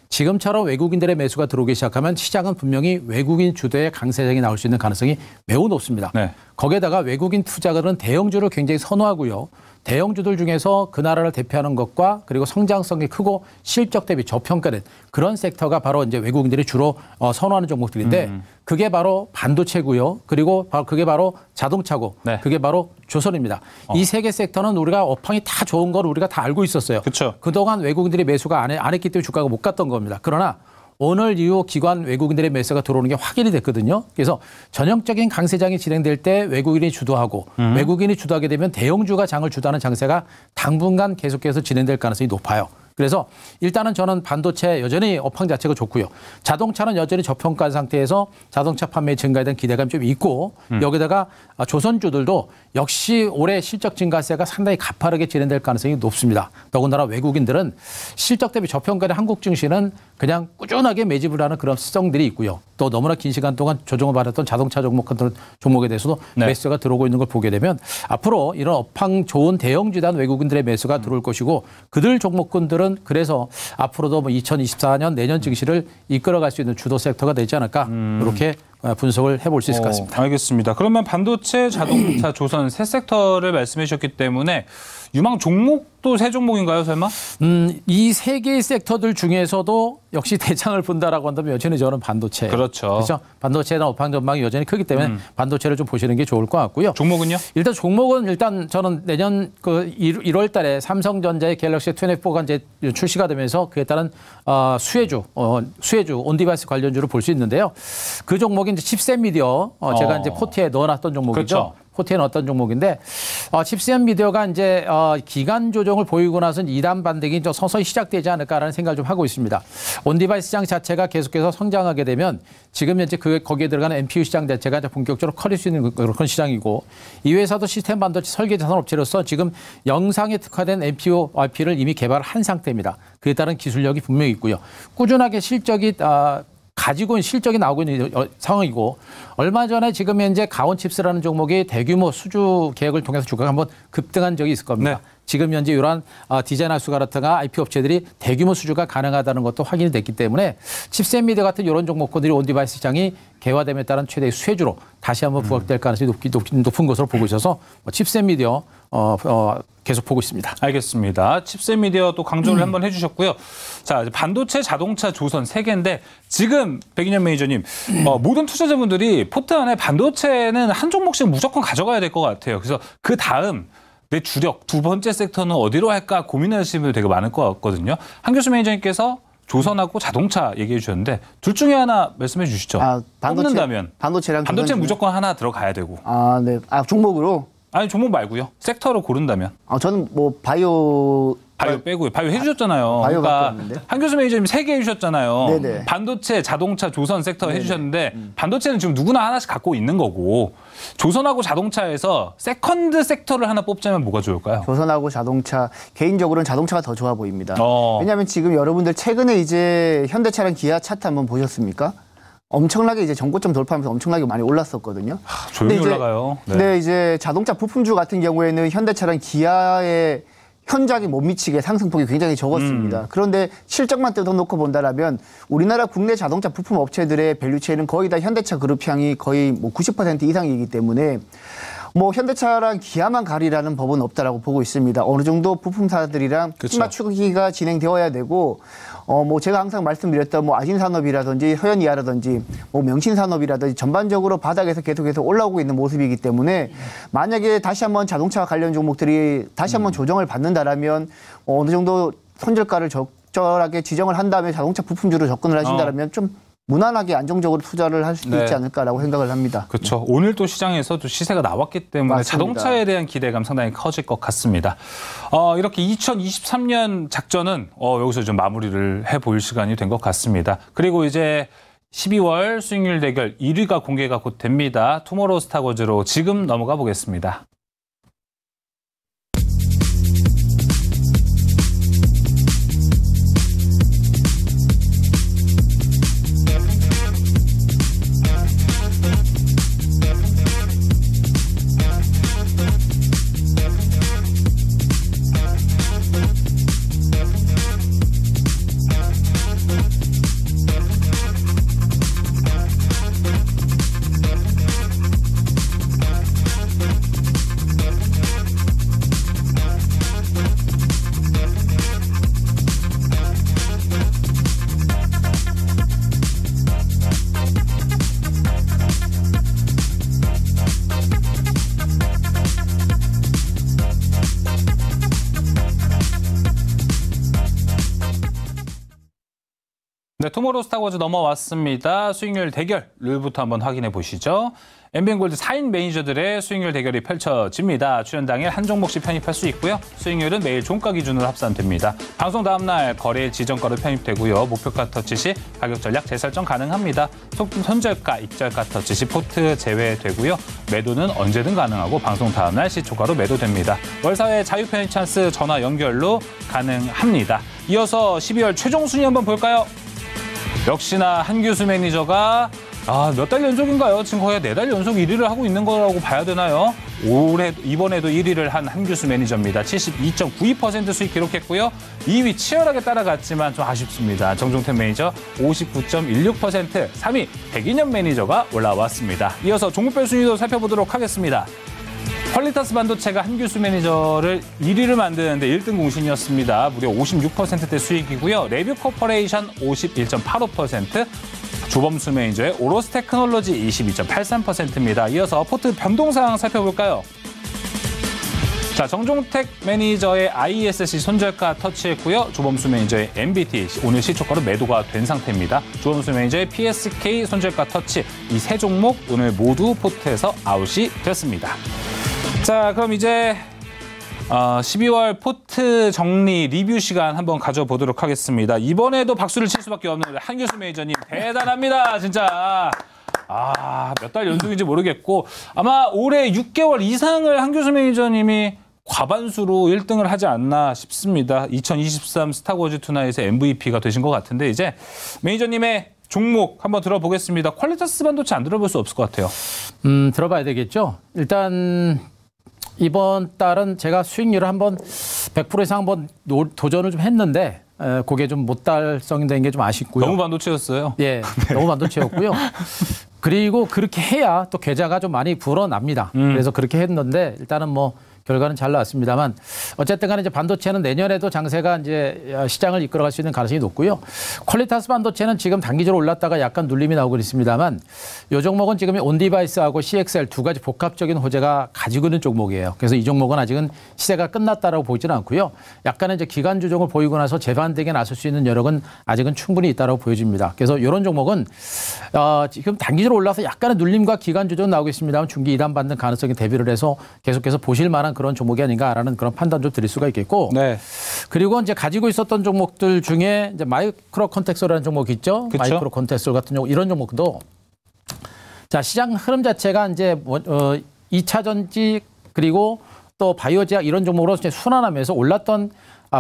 지금처럼 외국인들의 매수가 들어오기 시작하면 시장은 분명히 외국인 주도의 강세장이 나올 수 있는 가능성이 매우 높습니다. 네. 거기에다가 외국인 투자가들은 대형주를 굉장히 선호하고요. 대형주들 중에서 그 나라를 대표하는 것과 그리고 성장성이 크고 실적 대비 저평가된 그런 섹터가 바로 이제 외국인들이 주로 선호하는 종목들인데 그게 바로 반도체고요. 그리고 그게 바로 자동차고 그게 바로 조선입니다. 이 세 개 섹터는 우리가 업황이 다 좋은 걸 우리가 다 알고 있었어요. 그쵸. 그동안 외국인들이 매수가 안 했기 때문에 주가가 못 갔던 겁니다. 그러나 오늘 이후 기관 외국인들의 매수가 들어오는 게 확인이 됐거든요. 그래서 전형적인 강세장이 진행될 때 외국인이 주도하고 외국인이 주도하게 되면 대형주가 장을 주도하는 장세가 당분간 계속해서 진행될 가능성이 높아요. 그래서 일단은 저는 반도체 여전히 업황 자체가 좋고요. 자동차는 여전히 저평가 상태에서 자동차 판매 증가에 대한 기대감이 좀 있고 여기다가 조선주들도 역시 올해 실적 증가세가 상당히 가파르게 진행될 가능성이 높습니다. 더군다나 외국인들은 실적 대비 저평가된 한국 증시는 그냥 꾸준하게 매집을 하는 그런 특성들이 있고요. 또 너무나 긴 시간 동안 조정을 받았던 자동차 종목에 대해서도 매수가 들어오고 있는 걸 보게 되면 앞으로 이런 업황 좋은 대형주단 외국인들의 매수가 들어올 것이고 그들 종목군들은 그래서 앞으로도 뭐 2024년 내년 증시를 이끌어갈 수 있는 주도 섹터가 되지 않을까 이렇게 분석을 해볼 수 있을 것 같습니다. 알겠습니다. 그러면 반도체, 자동차, 조선 세 섹터를 말씀해 주셨기 때문에 유망 종목도 세 종목인가요, 설마? 이 세 개의 섹터들 중에서도 역시 대장을 본다라고 한다면 여전히 저는 반도체. 그렇죠. 반도체나 업황 전망이 여전히 크기 때문에 반도체를 좀 보시는 게 좋을 것 같고요. 종목은요? 일단 종목은 일단 저는 내년 그 1월 달에 삼성전자의 갤럭시 S24가 이제 출시가 되면서 그에 따른 수혜주 온디바이스 관련주를 볼 수 있는데요. 그 종목이 이제 칩셋 미디어 제가 이제 포트에 넣어놨던 종목이죠. 그렇죠. 포트에 넣었던 종목인데 칩셋 미디어가 이제 기간 조정을 보이고 나서는 2단 반등이 좀 서서히 시작되지 않을까라는 생각을 좀 하고 있습니다. 온디바이스 시장 자체가 계속해서 성장하게 되면 지금 현재 거기에 들어가는 NPU 시장 자체가 이제 본격적으로 커질 수 있는 그런 시장이고 이 회사도 시스템 반도체 설계 자산 업체로서 지금 영상에 특화된 NPU IP를 이미 개발한 상태입니다. 그에 따른 기술력이 분명히 있고요. 꾸준하게 실적이 가지고 실적이 나오고 있는 상황이고 얼마 전에 지금 현재 가온칩스라는 종목이 대규모 수주 계획을 통해서 주가가 한번 급등한 적이 있을 겁니다. 네. 지금 현재 이러한 디자인 하우스가 같은가 IP 업체들이 대규모 수주가 가능하다는 것도 확인이 됐기 때문에 칩셋 미디어 같은 이런 종목들이 온디바이스 시장이 개화됨에 따른 최대의 수혜주로 다시 한번 부각될 가능성이 높은 것으로 보고 있어서 칩셋 미디어 계속 보고 있습니다. 알겠습니다. 칩셋 미디어 또 강조를 한번 해주셨고요. 자, 반도체, 자동차, 조선 세 개인데 지금 백인현 매니저님 모든 투자자분들이 포트 안에 반도체는 한 종목씩 무조건 가져가야 될 것 같아요. 그래서 그 다음 내 주력 두 번째 섹터는 어디로 할까 고민하시는 분들 되게 많을 것 같거든요. 한교수 매니저님께서 조선하고 자동차 얘기해 주셨는데 둘 중에 하나 말씀해 주시죠. 뽑는다면 반도체는 무조건 하나 들어가야 되고. 네. 종목으로? 아니 종목 말고요. 섹터를 고른다면. 저는 뭐 바이오 빼고요. 바이오 해주셨잖아요. 그러니까 한교수 매니저님 3개 해주셨잖아요. 네네. 반도체, 자동차, 조선 섹터 해주셨는데 반도체는 지금 누구나 하나씩 갖고 있는 거고 조선하고 자동차에서 세컨드 섹터를 하나 뽑자면 뭐가 좋을까요? 조선하고 자동차, 개인적으로는 자동차가 더 좋아 보입니다. 왜냐하면 지금 여러분들 최근에 이제 현대차랑 기아 차트 한번 보셨습니까? 엄청나게 이제 전고점 돌파하면서 엄청나게 많이 올랐었거든요. 조용히 올라가요. 네, 이제 자동차 부품주 같은 경우에는 현대차랑 기아의 현저하게 못 미치게 상승폭이 굉장히 적었습니다. 그런데 실적만 뜯어놓고 본다라면 우리나라 국내 자동차 부품 업체들의 밸류체인은 거의 다 현대차 그룹향이 거의 뭐 90% 이상이기 때문에 뭐 현대차랑 기아만 가리라는 법은 없다라고 보고 있습니다. 어느 정도 부품사들이랑 힘 맞추기가 진행되어야 되고 뭐 제가 항상 말씀드렸던 뭐 아신산업이라든지 서현이하라든지 뭐 명신산업이라든지 전반적으로 바닥에서 계속해서 올라오고 있는 모습이기 때문에 만약에 다시 한번 자동차 관련 종목들이 다시 한번 조정을 받는다라면 어느 정도 손절가를 적절하게 지정을 한 다음에 자동차 부품주로 접근을 하신다라면 좀 무난하게 안정적으로 투자를 할 수도 있지 않을까라고 생각을 합니다. 그렇죠. 오늘 또 시장에서도 시세가 나왔기 때문에 맞습니다. 자동차에 대한 기대감 상당히 커질 것 같습니다. 이렇게 2023년 작전은 여기서 좀 마무리를 해볼 시간이 된 것 같습니다. 그리고 이제 12월 수익률 대결 1위가 공개가 곧 됩니다. 투모로우 스타워즈로 지금 넘어가 보겠습니다. 네, 투모로우 스타워즈 넘어왔습니다. 수익률 대결 룰부터 한번 확인해 보시죠. MBN골드 4인 매니저들의 수익률 대결이 펼쳐집니다. 출연 당일 한 종목씩 편입할 수 있고요. 수익률은 매일 종가 기준으로 합산됩니다. 방송 다음 날 거래일 지정가로 편입되고요. 목표가 터치 시 가격 전략 재설정 가능합니다. 손절가, 익절가 터치 시 포트 제외되고요. 매도는 언제든 가능하고 방송 다음 날 시초가로 매도됩니다. 월사회 자유 편입 찬스 전화 연결로 가능합니다. 이어서 12월 최종 순위 한번 볼까요? 역시나 한교수 매니저가 몇 달 연속인가요? 지금 거의 4달 연속 1위를 하고 있는 거라고 봐야 되나요? 이번에도 1위를 한 한교수 매니저입니다. 72.92% 수익 기록했고요. 2위 치열하게 따라갔지만 좀 아쉽습니다. 정종택 매니저 59.16%, 3위 백인현 매니저가 올라왔습니다. 이어서 종목별 순위도 살펴보도록 하겠습니다. 퀄리타스 반도체가 한교수 매니저를 1위를 만드는데 1등 공신이었습니다. 무려 56%대 수익이고요. 레뷰 코퍼레이션 51.85%, 조범수 매니저의 오로스 테크놀로지 22.83%입니다. 이어서 포트 변동사항 살펴볼까요? 자, 정종택 매니저의 ISC 손절가 터치했고요. 조범수 매니저의 MBT 오늘 시초가로 매도가 된 상태입니다. 조범수 매니저의 PSK 손절가 터치 이 세 종목 오늘 모두 포트에서 아웃이 됐습니다. 자, 그럼 이제 12월 포트 정리 리뷰 시간 한번 가져보도록 하겠습니다. 이번에도 박수를 칠 수밖에 없는 한교수 매니저님 대단합니다, 진짜. 몇 달 연속인지 모르겠고 아마 올해 6개월 이상을 한교수 매니저님이 과반수로 1등을 하지 않나 싶습니다. 2023 스타워즈 투나잇의 MVP가 되신 것 같은데 이제 매니저님의 종목 한번 들어보겠습니다. 퀄리타스 반도체 안 들어볼 수 없을 것 같아요. 들어봐야 되겠죠. 일단 이번 달은 제가 수익률을 한번 100% 이상 한번 도전을 좀 했는데 그게 좀 못 달성된 게 좀 아쉽고요. 너무 반도체였어요. 예, 너무 반도체였고요. 그리고 그렇게 해야 또 계좌가 좀 많이 불어납니다. 그래서 그렇게 했는데 일단은 뭐 결과는 잘 나왔습니다만 어쨌든 간에 이제 반도체는 내년에도 장세가 이제 시장을 이끌어갈 수 있는 가능성이 높고요. 퀄리타스 반도체는 지금 단기적으로 올랐다가 약간 눌림이 나오고 있습니다만 이 종목은 지금 온디바이스하고 CXL 두 가지 복합적인 호재가 가지고 있는 종목이에요. 그래서 이 종목은 아직은 시세가 끝났다라고 보이지는 않고요. 약간의 이제 기간 조정을 보이고 나서 재반등에 나설 수 있는 여력은 아직은 충분히 있다라고 보여집니다. 그래서 이런 종목은 지금 단기적으로 올라서 약간의 눌림과 기간 조정 나오고 있습니다만 중기 2단 받는 가능성이 대비를 해서 계속해서 보실 만한 그런 종목이 아닌가라는 그런 판단 좀 드릴 수가 있겠고. 네. 그리고 이제 가지고 있었던 종목들 중에 이제 마이크로 컨텍솔이라는 종목이 있죠. 그쵸? 마이크로 컨텍솔 같은 종목 이런 종목도 자 시장 흐름 자체가 이제 2차 전지 그리고 또 바이오 제약 이런 종목으로 이제 순환하면서 올랐던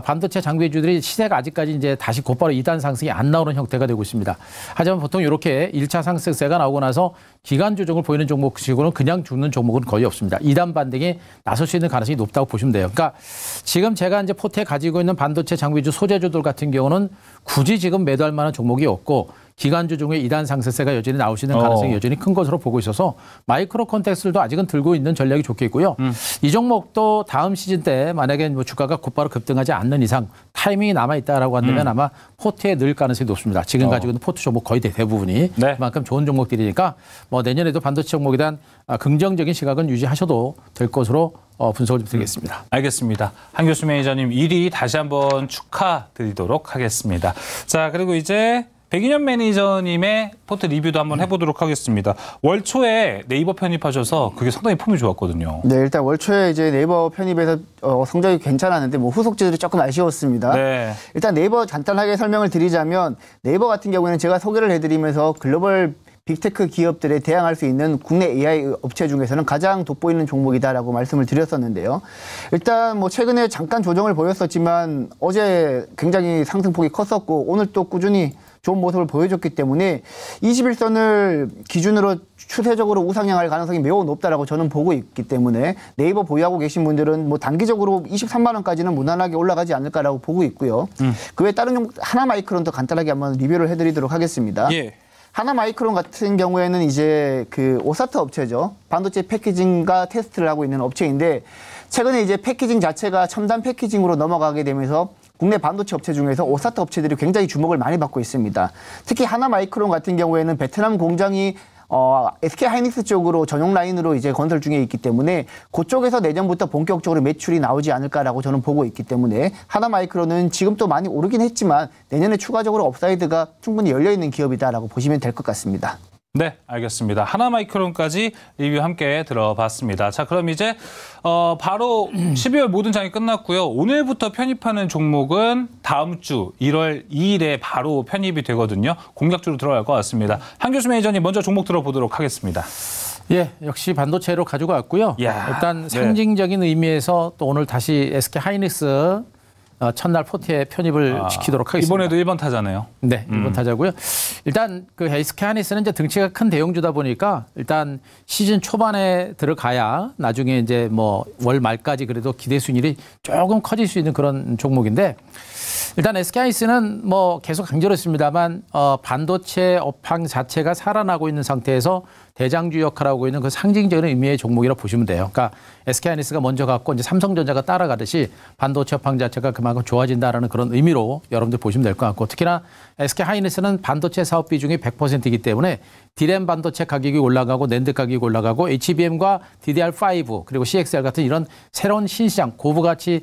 반도체 장비주들이 시세가 아직까지 이제 다시 곧바로 2단 상승이 안 나오는 형태가 되고 있습니다. 하지만 보통 이렇게 1차 상승세가 나오고 나서 기간 조정을 보이는 종목치고는 그냥 죽는 종목은 거의 없습니다. 2단 반등에 나설 수 있는 가능성이 높다고 보시면 돼요. 그러니까 지금 제가 이제 포트에 가지고 있는 반도체 장비주 소재주들 같은 경우는 굳이 지금 매도할 만한 종목이 없고 기간주 중에 2단 상승세가 여전히 나올 수 있는 가능성이 여전히 큰 것으로 보고 있어서 마이크로 컨텍스들도 아직은 들고 있는 전략이 좋겠고요. 이 종목도 다음 시즌 때 만약에 뭐 주가가 곧바로 급등하지 않는 이상 타이밍이 남아있다라고 한다면 아마 포트에 늘 가능성이 높습니다. 지금 가지고 있는 포트 종목 거의 대부분이 네. 그만큼 좋은 종목들이니까 뭐 내년에도 반도체 종목에 대한 긍정적인 시각은 유지하셔도 될 것으로 분석을 좀 드리겠습니다. 알겠습니다. 한교수 매니저님 1위 다시 한번 축하드리도록 하겠습니다. 자, 그리고 이제 백인현 매니저님의 포트 리뷰도 한번 해보도록 하겠습니다. 월 초에 네이버 편입하셔서 그게 상당히 폼이 좋았거든요. 네, 일단 월 초에 이제 네이버 편입에서 성적이 괜찮았는데 뭐 후속주들이 조금 아쉬웠습니다. 네. 일단 네이버 간단하게 설명을 드리자면 네이버 같은 경우에는 제가 소개를 해드리면서 글로벌 빅테크 기업들에 대항할 수 있는 국내 AI 업체 중에서는 가장 돋보이는 종목이다라고 말씀을 드렸었는데요. 일단 뭐 최근에 잠깐 조정을 보였었지만 어제 굉장히 상승폭이 컸었고 오늘 또 꾸준히 좋은 모습을 보여줬기 때문에 21선을 기준으로 추세적으로 우상향할 가능성이 매우 높다라고 저는 보고 있기 때문에 네이버 보유하고 계신 분들은 뭐 단기적으로 23만 원까지는 무난하게 올라가지 않을까라고 보고 있고요. 그 외에 다른 종목 하나마이크론도 간단하게 한번 리뷰를 해드리도록 하겠습니다. 예. 하나마이크론 같은 경우에는 이제 그 오사트 업체죠. 반도체 패키징과 테스트를 하고 있는 업체인데 최근에 이제 패키징 자체가 첨단 패키징으로 넘어가게 되면서 국내 반도체 업체 중에서 오사트 업체들이 굉장히 주목을 많이 받고 있습니다. 특히 하나마이크론 같은 경우에는 베트남 공장이 SK 하이닉스 쪽으로 전용 라인으로 이제 건설 중에 있기 때문에 그쪽에서 내년부터 본격적으로 매출이 나오지 않을까라고 저는 보고 있기 때문에 하나마이크론은 지금 또 많이 오르긴 했지만 내년에 추가적으로 업사이드가 충분히 열려 있는 기업이다라고 보시면 될 것 같습니다. 네, 알겠습니다. 하나마이크론까지 리뷰 함께 들어봤습니다. 자, 그럼 이제 바로 12월 모든 장이 끝났고요. 오늘부터 편입하는 종목은 다음 주 1월 2일에 바로 편입이 되거든요. 공략주로 들어갈 것 같습니다. 한교수 매니저님 먼저 종목 들어보도록 하겠습니다. 예, 역시 반도체로 가지고 왔고요. 이야, 일단 상징적인 의미에서 또 오늘 다시 SK 하이닉스 첫날 포트에 편입을 시키도록 하겠습니다. 이번에도 1번 타자네요. 네, 1번 타자고요. 일단 그 SK 하이닉스는 이제 등치가 큰 대형주다 보니까 일단 시즌 초반에 들어가야 나중에 이제 뭐 월 말까지 그래도 기대 수익률이 조금 커질 수 있는 그런 종목인데 일단 SK 하이닉스는 뭐 계속 강조했습니다만 반도체 업황 자체가 살아나고 있는 상태에서 대장주 역할을 하고 있는 그 상징적인 의미의 종목이라고 보시면 돼요. 그러니까 SK 하이닉스가 먼저 갔고 이제 삼성전자가 따라가듯이 반도체 업황 자체가 그만큼 좋아진다라는 그런 의미로 여러분들 보시면 될 것 같고 특히나 SK 하이닉스는 반도체 사업 비중이 100%이기 때문에 디램 반도체 가격이 올라가고 낸드 가격이 올라가고 HBM과 DDR5 그리고 CXL 같은 이런 새로운 신시장 고부가치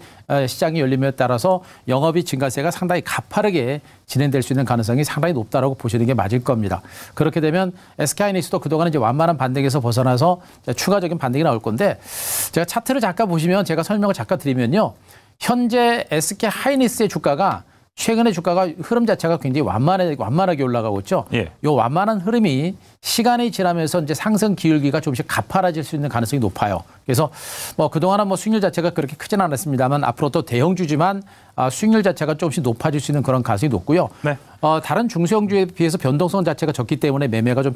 시장이 열림에 따라서 영업이익 증가세가 상당히 가파르게 진행될 수 있는 가능성이 상당히 높다라고 보시는 게 맞을 겁니다. 그렇게 되면 SK 하이닉스도 그동안 이제 완만한 반등에서 벗어나서 추가적인 반등이 나올 건데 제가 차트를 잠깐 보시면 제가 설명을 잠깐 드리면요. 현재 SK 하이닉스의 주가가 최근에 주가가 흐름 자체가 굉장히 완만하게 올라가고 있죠. 예. 이 완만한 흐름이 시간이 지나면서 이제 상승 기울기가 조금씩 가파라질 수 있는 가능성이 높아요. 그래서 뭐 그동안은 뭐 수익률 자체가 그렇게 크지는 않았습니다만 앞으로 또 대형주지만 수익률 자체가 조금씩 높아질 수 있는 그런 가능성이 높고요. 네. 다른 중소형주에 비해서 변동성 자체가 적기 때문에 매매가 좀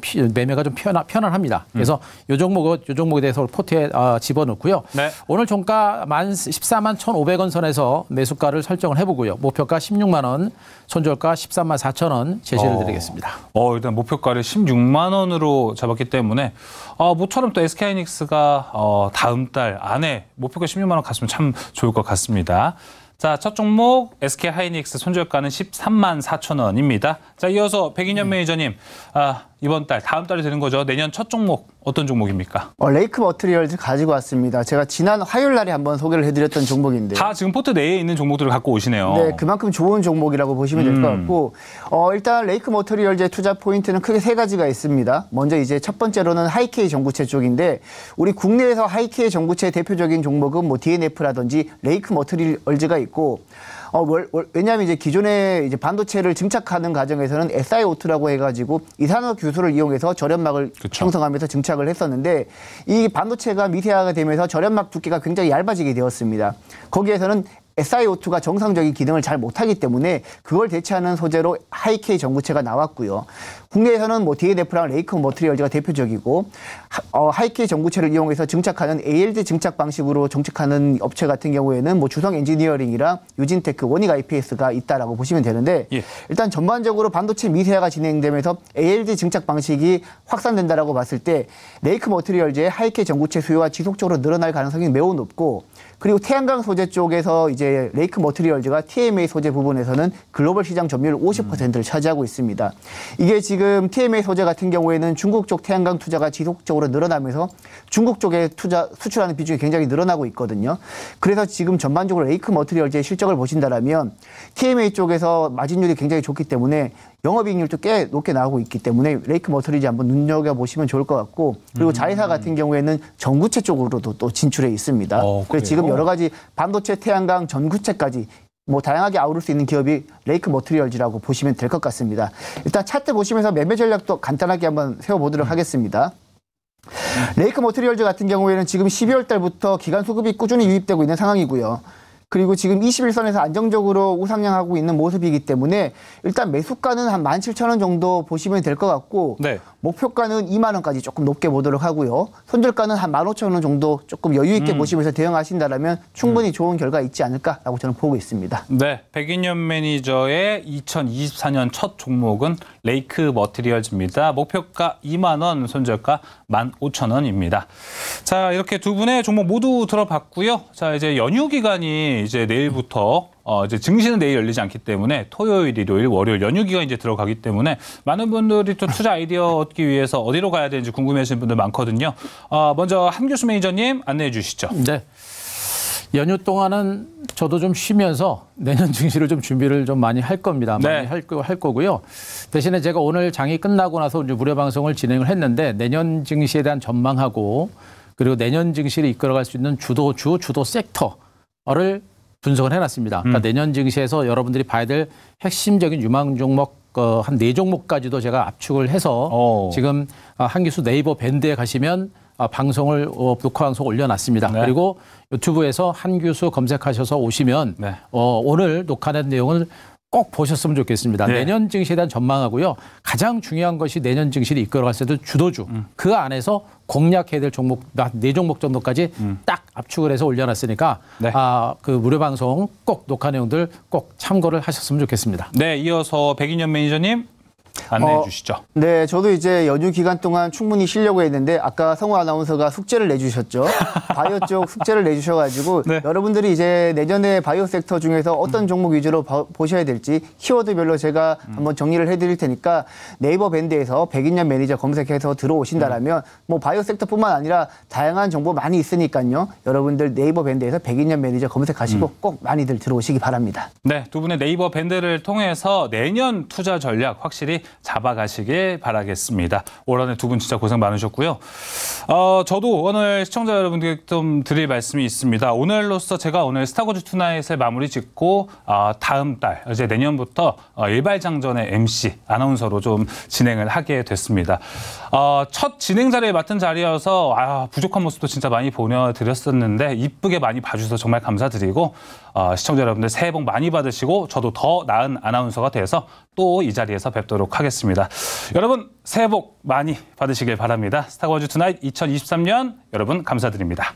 편안합니다. 그래서 요 종목에 대해서 포트에 집어넣고요. 네. 오늘 종가 14만 1,500원 선에서 매수가를 설정을 해보고요. 목표가 16만 원, 손절가 13만 4천 원 제시를 드리겠습니다. 일단 목표가를 16만 원으로 잡았기 때문에 모처럼 또 SK하이닉스가 다음 달 안에 목표가 16만 원 갔으면 참 좋을 것 같습니다. 자, 첫 종목 SK하이닉스 손절가는 13만 4천 원입니다. 자, 이어서 백인현 매니저님, 이번 달, 다음 달이 되는 거죠. 내년 첫 종목 어떤 종목입니까? 레이크 머티리얼즈 가지고 왔습니다. 제가 지난 화요일 날에 한번 소개를 해드렸던 종목인데요. 다 지금 포트 내에 있는 종목들을 갖고 오시네요. 네, 그만큼 좋은 종목이라고 보시면 될 것 같고, 일단 레이크 머티리얼즈의 투자 포인트는 크게 세 가지가 있습니다. 먼저 이제 첫 번째로는 하이케이 전구체 쪽인데, 우리 국내에서 하이케이 전구체 대표적인 종목은 뭐 DNF라든지 레이크 머티리얼즈가 있고, 왜냐하면 이제 기존에 이제 반도체를 증착하는 과정에서는 SiO2라고 해가지고 이산화 규소를 이용해서 절연막을 형성하면서 증착을 했었는데, 이 반도체가 미세화가 되면서 절연막 두께가 굉장히 얇아지게 되었습니다. 거기에서는 SiO2가 정상적인 기능을 잘 못하기 때문에 그걸 대체하는 소재로 하이케이 전구체가 나왔고요. 국내에서는 뭐 DNF랑 레이크 머티리얼즈가 대표적이고, 하이케이 전구체를 이용해서 증착하는 ALD 증착 방식으로 증착하는 업체 같은 경우에는 뭐 주성 엔지니어링이랑 유진테크, 원익 IPS가 있다라고 보시면 되는데, 예. 일단 전반적으로 반도체 미세화가 진행되면서 ALD 증착 방식이 확산된다라고 봤을 때 레이크 머티리얼즈의 하이케이 전구체 수요가 지속적으로 늘어날 가능성이 매우 높고, 그리고 태양광 소재 쪽에서 이제 레이크 머티리얼즈가 TMA 소재 부분에서는 글로벌 시장 점유율 50%를 차지하고 있습니다. 이게 지금 TMA 소재 같은 경우에는 중국 쪽 태양광 투자가 지속적으로 늘어나면서 중국 쪽에 수출하는 비중이 굉장히 늘어나고 있거든요. 그래서 지금 전반적으로 레이크 머티리얼즈의 실적을 보신다라면 TMA 쪽에서 마진율이 굉장히 좋기 때문에 영업이익률도 꽤 높게 나오고 있기 때문에 레이크 머티리얼즈 한번 눈여겨보시면 좋을 것 같고, 그리고 자회사 같은 경우에는 전구체 쪽으로도 또 진출해 있습니다. 그래서 지금 여러 가지 반도체, 태양광, 전구체까지 뭐 다양하게 아우를 수 있는 기업이 레이크 머티리얼즈라고 보시면 될 것 같습니다. 일단 차트 보시면서 매매 전략도 간단하게 한번 세워보도록 하겠습니다. 레이크 머티리얼즈 같은 경우에는 지금 12월 달부터 기간 수급이 꾸준히 유입되고 있는 상황이고요. 그리고 지금 21선에서 안정적으로 우상향하고 있는 모습이기 때문에 일단 매수가는 한 17,000원 정도 보시면 될 것 같고, 네. 목표가는 2만 원까지 조금 높게 보도록 하고요. 손절가는 한 15,000원 정도 조금 여유 있게 보시면서 대응하신다면 충분히 좋은 결과 있지 않을까라고 저는 보고 있습니다. 네, 백인현 매니저의 2024년 첫 종목은 레이크 머티리얼즈입니다. 목표가 2만 원, 손절가 15,000원입니다. 자, 이렇게 두 분의 종목 모두 들어봤고요. 자, 이제 연휴 기간이 이제 내일부터 이제 증시는 내일 열리지 않기 때문에 토요일, 일요일, 월요일 연휴 기간 이제 들어가기 때문에 많은 분들이 또 투자 아이디어 얻기 위해서 어디로 가야 되는지 궁금해하시는 분들 많거든요. 먼저 한규수 매니저님 안내해 주시죠. 네. 연휴 동안은 저도 좀 쉬면서 내년 증시를 좀 준비를 좀 많이 할 겁니다. 네. 많이 할 거고요. 대신에 제가 오늘 장이 끝나고 나서 이제 무료 방송을 진행을 했는데 내년 증시에 대한 전망하고, 그리고 내년 증시를 이끌어갈 수 있는 주도 섹터를 분석을 해놨습니다. 그러니까 내년 증시에서 여러분들이 봐야 될 핵심적인 유망 종목 한 4종목까지도 제가 압축을 해서 지금 한기수 네이버 밴드에 가시면 녹화 방송 올려놨습니다. 네. 그리고 유튜브에서 한규수 검색하셔서 오시면 네. 오늘 녹화된 내용을 꼭 보셨으면 좋겠습니다. 네. 내년 증시에 대한 전망하고요. 가장 중요한 것이 내년 증시를 이끌어갈 때 주도주. 그 안에서 공략해야 될 종목, 4종목 정도까지 딱 압축을 해서 올려놨으니까 네. 그 무료 방송 꼭 녹화 내용들 꼭 참고를 하셨으면 좋겠습니다. 네, 이어서 백인현 매니저님 안내해 주시죠. 네, 저도 이제 연휴 기간 동안 충분히 쉬려고 했는데 아까 성우 아나운서가 숙제를 내주셨죠. 바이오 쪽 숙제를 내주셔가지고 네. 여러분들이 이제 내년에 바이오 섹터 중에서 어떤 종목 위주로 보셔야 될지 키워드별로 제가 한번 정리를 해드릴 테니까 네이버 밴드에서 백인현 매니저 검색해서 들어오신다라면 뭐 바이오 섹터뿐만 아니라 다양한 정보 많이 있으니까요. 여러분들 네이버 밴드에서 백인현 매니저 검색하시고 꼭 많이들 들어오시기 바랍니다. 네, 두 분의 네이버 밴드를 통해서 내년 투자 전략 확실히 잡아가시길 바라겠습니다. 올 한 해 두 분 진짜 고생 많으셨고요. 저도 오늘 시청자 여러분들께 좀 드릴 말씀이 있습니다. 오늘로써 제가 오늘 스타워즈 투나잇을 마무리 짓고 다음 달 이제 내년부터 일발장전의 MC 아나운서로 좀 진행을 하게 됐습니다. 첫 진행 자리에 맡은 자리여서 부족한 모습도 진짜 많이 보여드렸었는데 이쁘게 많이 봐주셔서 정말 감사드리고 시청자 여러분들 새해 복 많이 받으시고 저도 더 나은 아나운서가 돼서 또 이 자리에서 뵙도록 하겠습니다. 여러분 새해 복 많이 받으시길 바랍니다. 스타워즈 투나잇 2023년 여러분 감사드립니다.